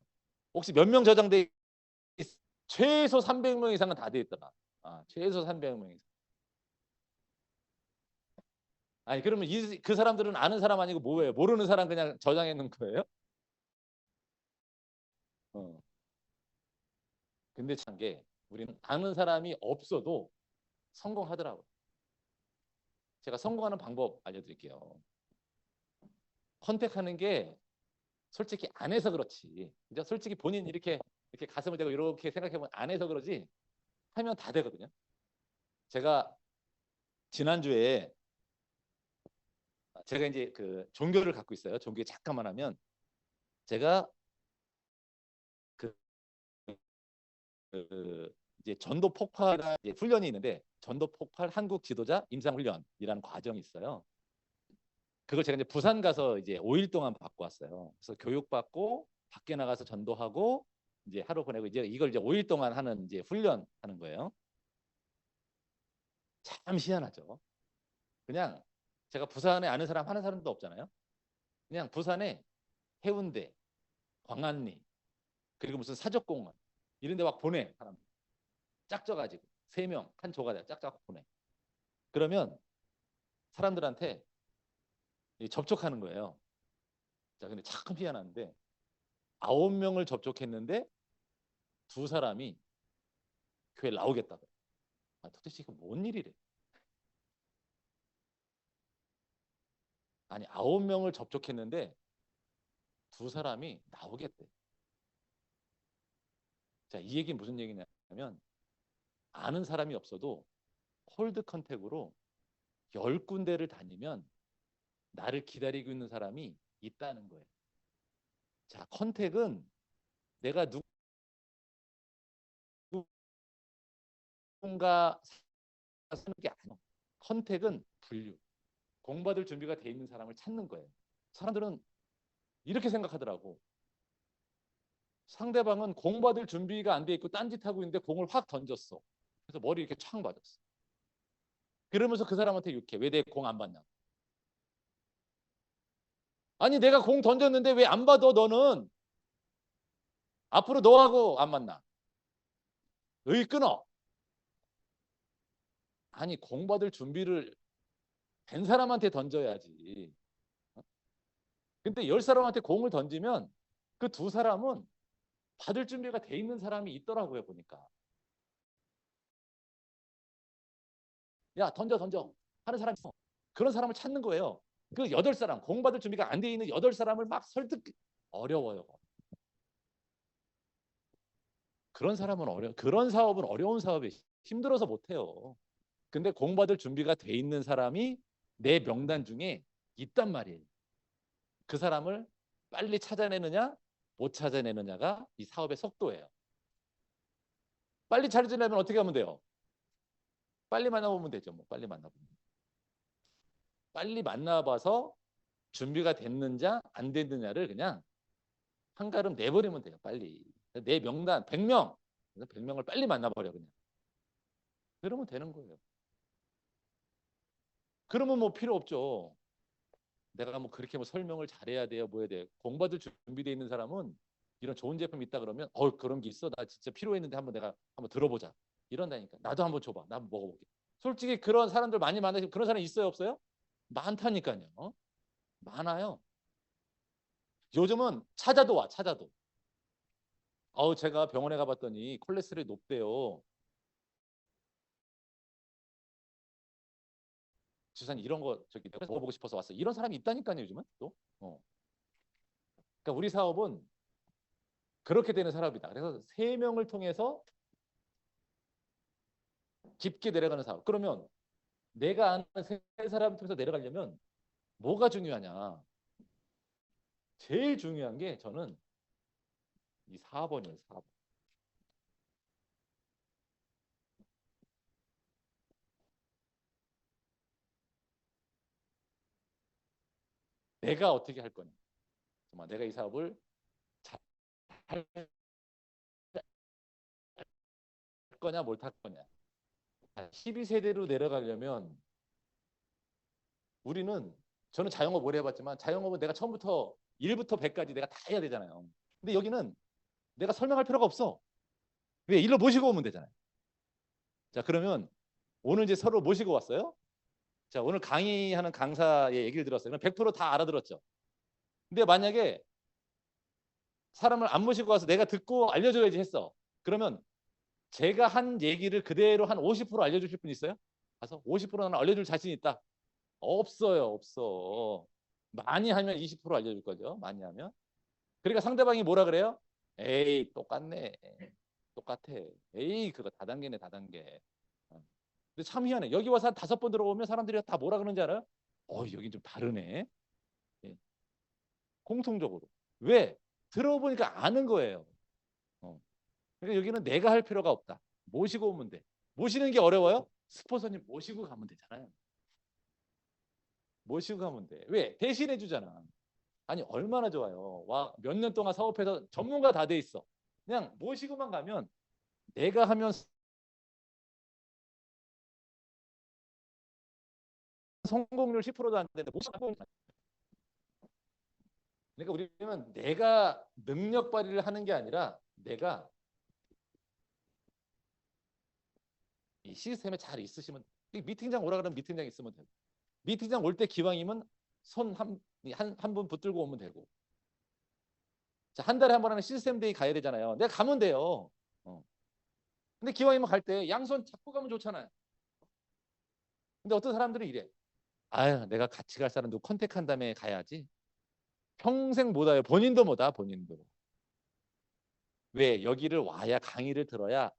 혹시 몇 명 저장돼 최소 300명 이상은 다 돼 있더라. 최소 300명 이상. 아니 그러면 그 사람들은 아는 사람 아니고 뭐예요? 모르는 사람 그냥 저장해 놓은 거예요? 어. 근데 참 게 우리는 아는 사람이 없어도 성공하더라고요. 제가 성공하는 방법 알려드릴게요. 컨택하는 게 솔직히 안 해서 그렇지. 그죠? 솔직히 본인 이렇게 가슴을 대고 이렇게 생각해보면 안 해서 그러지 하면 다 되거든요. 제가 지난주에 제가 이제 그 종교를 갖고 있어요. 종교에 잠깐만 하면 제가 그, 그 이제 전도 폭발 이제 훈련이 있는데 전도 폭발 한국 지도자 임상 훈련이라는 과정이 있어요. 그걸 제가 이제 부산 가서 이제 5일 동안 받고 왔어요. 그래서 교육받고 밖에 나가서 전도하고 이제 하루 보내고 이제 이걸 이제 5일 동안 하는 이제 훈련하는 거예요. 참 희한하죠. 그냥 제가 부산에 아는 사람 하는 사람도 없잖아요. 그냥 부산에 해운대, 광안리 그리고 무슨 사적공원 이런 데 막 보내 사람 짝져가지고 3명 한 조가 짝짝 보내. 그러면 사람들한테 접촉하는 거예요. 자, 근데 참 희한한데 9명을 접촉했는데 2사람이 교회 나오겠다고. 도대체 이거 뭔 일이래? 아니 9명을 접촉했는데 2사람이 나오겠대. 자, 이 얘기는 무슨 얘기냐면 아는 사람이 없어도 콜드 컨택으로 10군데를 다니면 나를 기다리고 있는 사람이 있다는 거예요. 자, 컨택은 내가 누군가 쓰는 게 아니야. 컨택은 분류. 공받을 준비가 돼 있는 사람을 찾는 거예요. 사람들은 이렇게 생각하더라고. 상대방은 공받을 준비가 안 돼 있고 딴짓하고 있는데 공을 확 던졌어. 그래서 머리 이렇게 촥 맞았어. 그러면서 그 사람한테 욕해. 왜 내 공 안 받냐? 아니 내가 공 던졌는데 왜 안 받아 너는? 앞으로 너하고 안 만나. 의 끊어. 아니 공 받을 준비를 된 사람한테 던져야지. 근데 10사람한테 공을 던지면 그 2사람은 받을 준비가 돼 있는 사람이 있더라고요 보니까. 야 던져 하는 사람이 있어. 그런 사람을 찾는 거예요. 그 8사람 공 받을 준비가 안 돼 있는 8사람을 막 설득 어려워요. 그런 사업은 어려운 사업이 힘들어서 못해요. 근데 공 받을 준비가 돼 있는 사람이 내 명단 중에 있단 말이에요. 그 사람을 빨리 찾아내느냐 못 찾아내느냐가 이 사업의 속도예요. 빨리 찾아내려면 어떻게 하면 돼요? 빨리 만나보면 되죠. 뭐 빨리 만나보면. 빨리 만나봐서 준비가 됐는지 안 됐느냐를 그냥 한 걸음 내버리면 돼요. 빨리. 내 명단 100명. 100명을 빨리 만나버려 그냥. 그러면 되는 거예요. 그러면 뭐 필요 없죠. 내가 뭐 그렇게 뭐 설명을 잘해야 돼요. 뭐 해야 돼요. 공부받을 준비되어 있는 사람은 이런 좋은 제품 있다 그러면 그런 게 있어. 나 진짜 필요했는데 내가 한번 들어보자. 이런다니까. 나도 한번 줘봐. 나 한번 먹어볼게. 솔직히 그런 사람들 많이 만나시고 그런 사람 있어요 없어요? 많다니까요. 많아요. 요즘은 찾아도 와. 찾아도. 제가 병원에 가봤더니 콜레스테롤이 높대요. 주사님 이런 거 저기 내가 먹어보고 싶어서 왔어. 이런 사람이 있다니까요 요즘은 또. 그러니까 우리 사업은 그렇게 되는 사업이다. 그래서 3명을 통해서 깊게 내려가는 사업. 그러면 내가 아는 3사람 통해서 내려가려면 뭐가 중요하냐? 제일 중요한 게 저는 이 4번이에요. 4번. 내가 어떻게 할 거냐? 정말 내가 이 사업을 잘 할 거냐 못 할 거냐. 12세대로 내려가려면 우리는 저는 자영업 오래 해봤지만 자영업은 내가 처음부터 1부터 100까지 내가 다 해야 되잖아요. 근데 여기는 내가 설명할 필요가 없어. 왜? 일로 모시고 오면 되잖아요. 자, 그러면 오늘 이제 서로 모시고 왔어요. 자, 오늘 강의하는 강사의 얘기를 들었어요. 그럼 100%다 알아들었죠. 근데 만약에 사람을 안 모시고 와서 내가 듣고 알려줘야지 했어. 그러면 제가 한 얘기를 그대로 한 50% 알려주실 분 있어요? 가서 50%는 알려줄 자신 있다. 없어요, 없어. 많이 하면 20% 알려줄 거죠. 많이 하면. 그러니까 상대방이 뭐라 그래요? 에이, 똑같네. 똑같아. 에이, 그거 다단계네, 다단계. 근데 참 희한해. 여기 와서 한 5번 들어오면 사람들이 다 뭐라 그러는지 알아요? 여긴 좀 다르네. 예. 공통적으로. 왜? 들어보니까 아는 거예요. 그러니까 여기는 내가 할 필요가 없다. 모시고 오면 돼. 모시는 게 어려워요? 스폰서님 모시고 가면 되잖아요. 모시고 가면 돼. 왜? 대신해 주잖아. 아니 얼마나 좋아요. 와, 몇 년 동안 사업해서 전문가 다 돼 있어. 그냥 모시고만 가면 내가 하면 성공률 10%도 안 되는데 모시고. 그러니까 우리는 내가 능력 발휘를 하는 게 아니라 내가 이 시스템에 잘 있으시면 미팅장 오라 그러면 미팅장 있으면 되고 미팅장 올 때 기왕이면 손 한 분 붙들고 오면 되고 자, 한 달에 한 번 하는 시스템 데이 가야 되잖아요. 내가 가면 돼요. 근데 기왕이면 갈 때 양손 잡고 가면 좋잖아요. 근데 어떤 사람들은 이래. 아유, 내가 같이 갈 사람 누구 컨택한 다음에 가야지. 평생 못 와요. 본인도 못 와, 본인도. 왜? 여기를 와야 강의를 들어야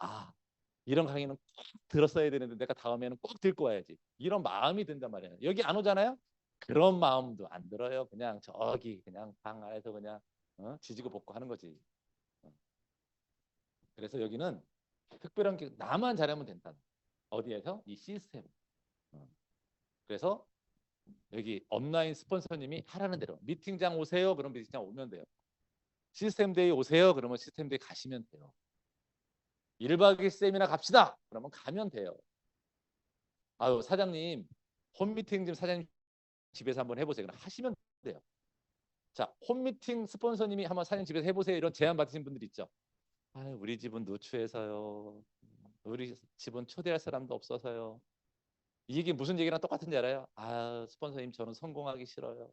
이런 강의는 꼭 들었어야 되는데 내가 다음에는 꼭 듣고 와야지. 이런 마음이 든단 말이에요. 여기 안 오잖아요? 그런 마음도 안 들어요. 그냥 저기 그냥 방 안에서 그냥 지지고 볶고 하는 거지. 그래서 여기는 특별한 게 나만 잘하면 된다. 어디에서? 이 시스템. 그래서 여기 업라인 스폰서님이 하라는 대로 미팅장 오세요. 그럼 미팅장 오면 돼요. 시스템 데이 오세요. 그러면 시스템 데이 가시면 돼요. 1박 2일 세미나 갑시다. 그러면 가면 돼요. 아유, 사장님 홈미팅 좀 사장님 집에서 한번 해보세요. 그럼 하시면 돼요. 자, 홈미팅 스폰서님이 한번 사장님 집에서 해보세요. 이런 제안 받으신 분들 있죠. 아유, 우리 집은 누추해서요. 우리 집은 초대할 사람도 없어서요. 이게 무슨 얘기랑 똑같은지 알아요? 스폰서님 저는 성공하기 싫어요.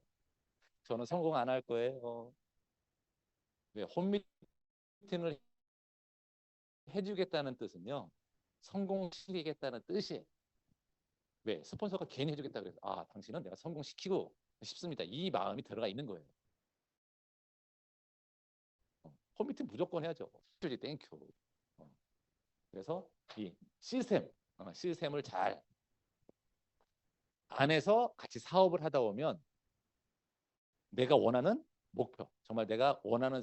저는 성공 안 할 거예요. 왜? 홈미팅을 해주겠다는 뜻은요. 성공시키겠다는 뜻이에요. 왜? 스폰서가 괜히 해주겠다 그래서 당신은 내가 성공시키고 싶습니다. 이 마음이 들어가 있는 거예요. 홈미팅 무조건 해야죠. 땡큐. 그래서 이 시스템을 잘 안에서 같이 사업을 하다 보면 내가 원하는 목표, 정말 내가 원하는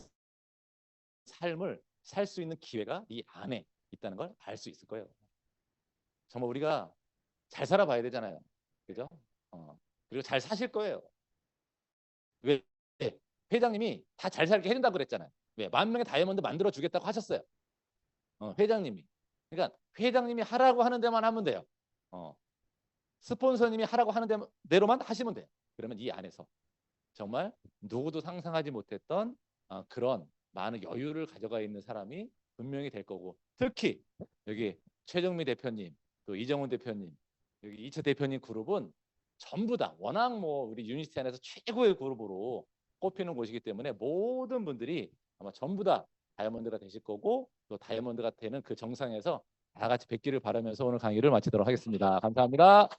삶을 살 수 있는 기회가 이 안에 있다는 걸 알 수 있을 거예요. 정말 우리가 잘 살아봐야 되잖아요. 그죠? 그리고 잘 사실 거예요. 왜? 회장님이 다 잘 살게 해준다고 그랬잖아요. 왜? 10,000명의 다이아몬드 만들어 주겠다고 하셨어요. 회장님이. 그러니까 회장님이 하라고 하는 데만 하면 돼요. 스폰서님이 하라고 하는 대로만 하시면 돼요. 그러면 이 안에서 정말 누구도 상상하지 못했던 그런 많은 여유를 가져가 있는 사람이 분명히 될 거고 특히 여기 최정미 대표님 또 이정훈 대표님 여기 이차 대표님 그룹은 전부 다 워낙 우리 유니스티 안에서 최고의 그룹으로 꼽히는 곳이기 때문에 모든 분들이 아마 전부 다 다이아몬드가 되실 거고 또 다이아몬드가 되는 그 정상에서 다 같이 뵙기를 바라면서 오늘 강의를 마치도록 하겠습니다. 감사합니다.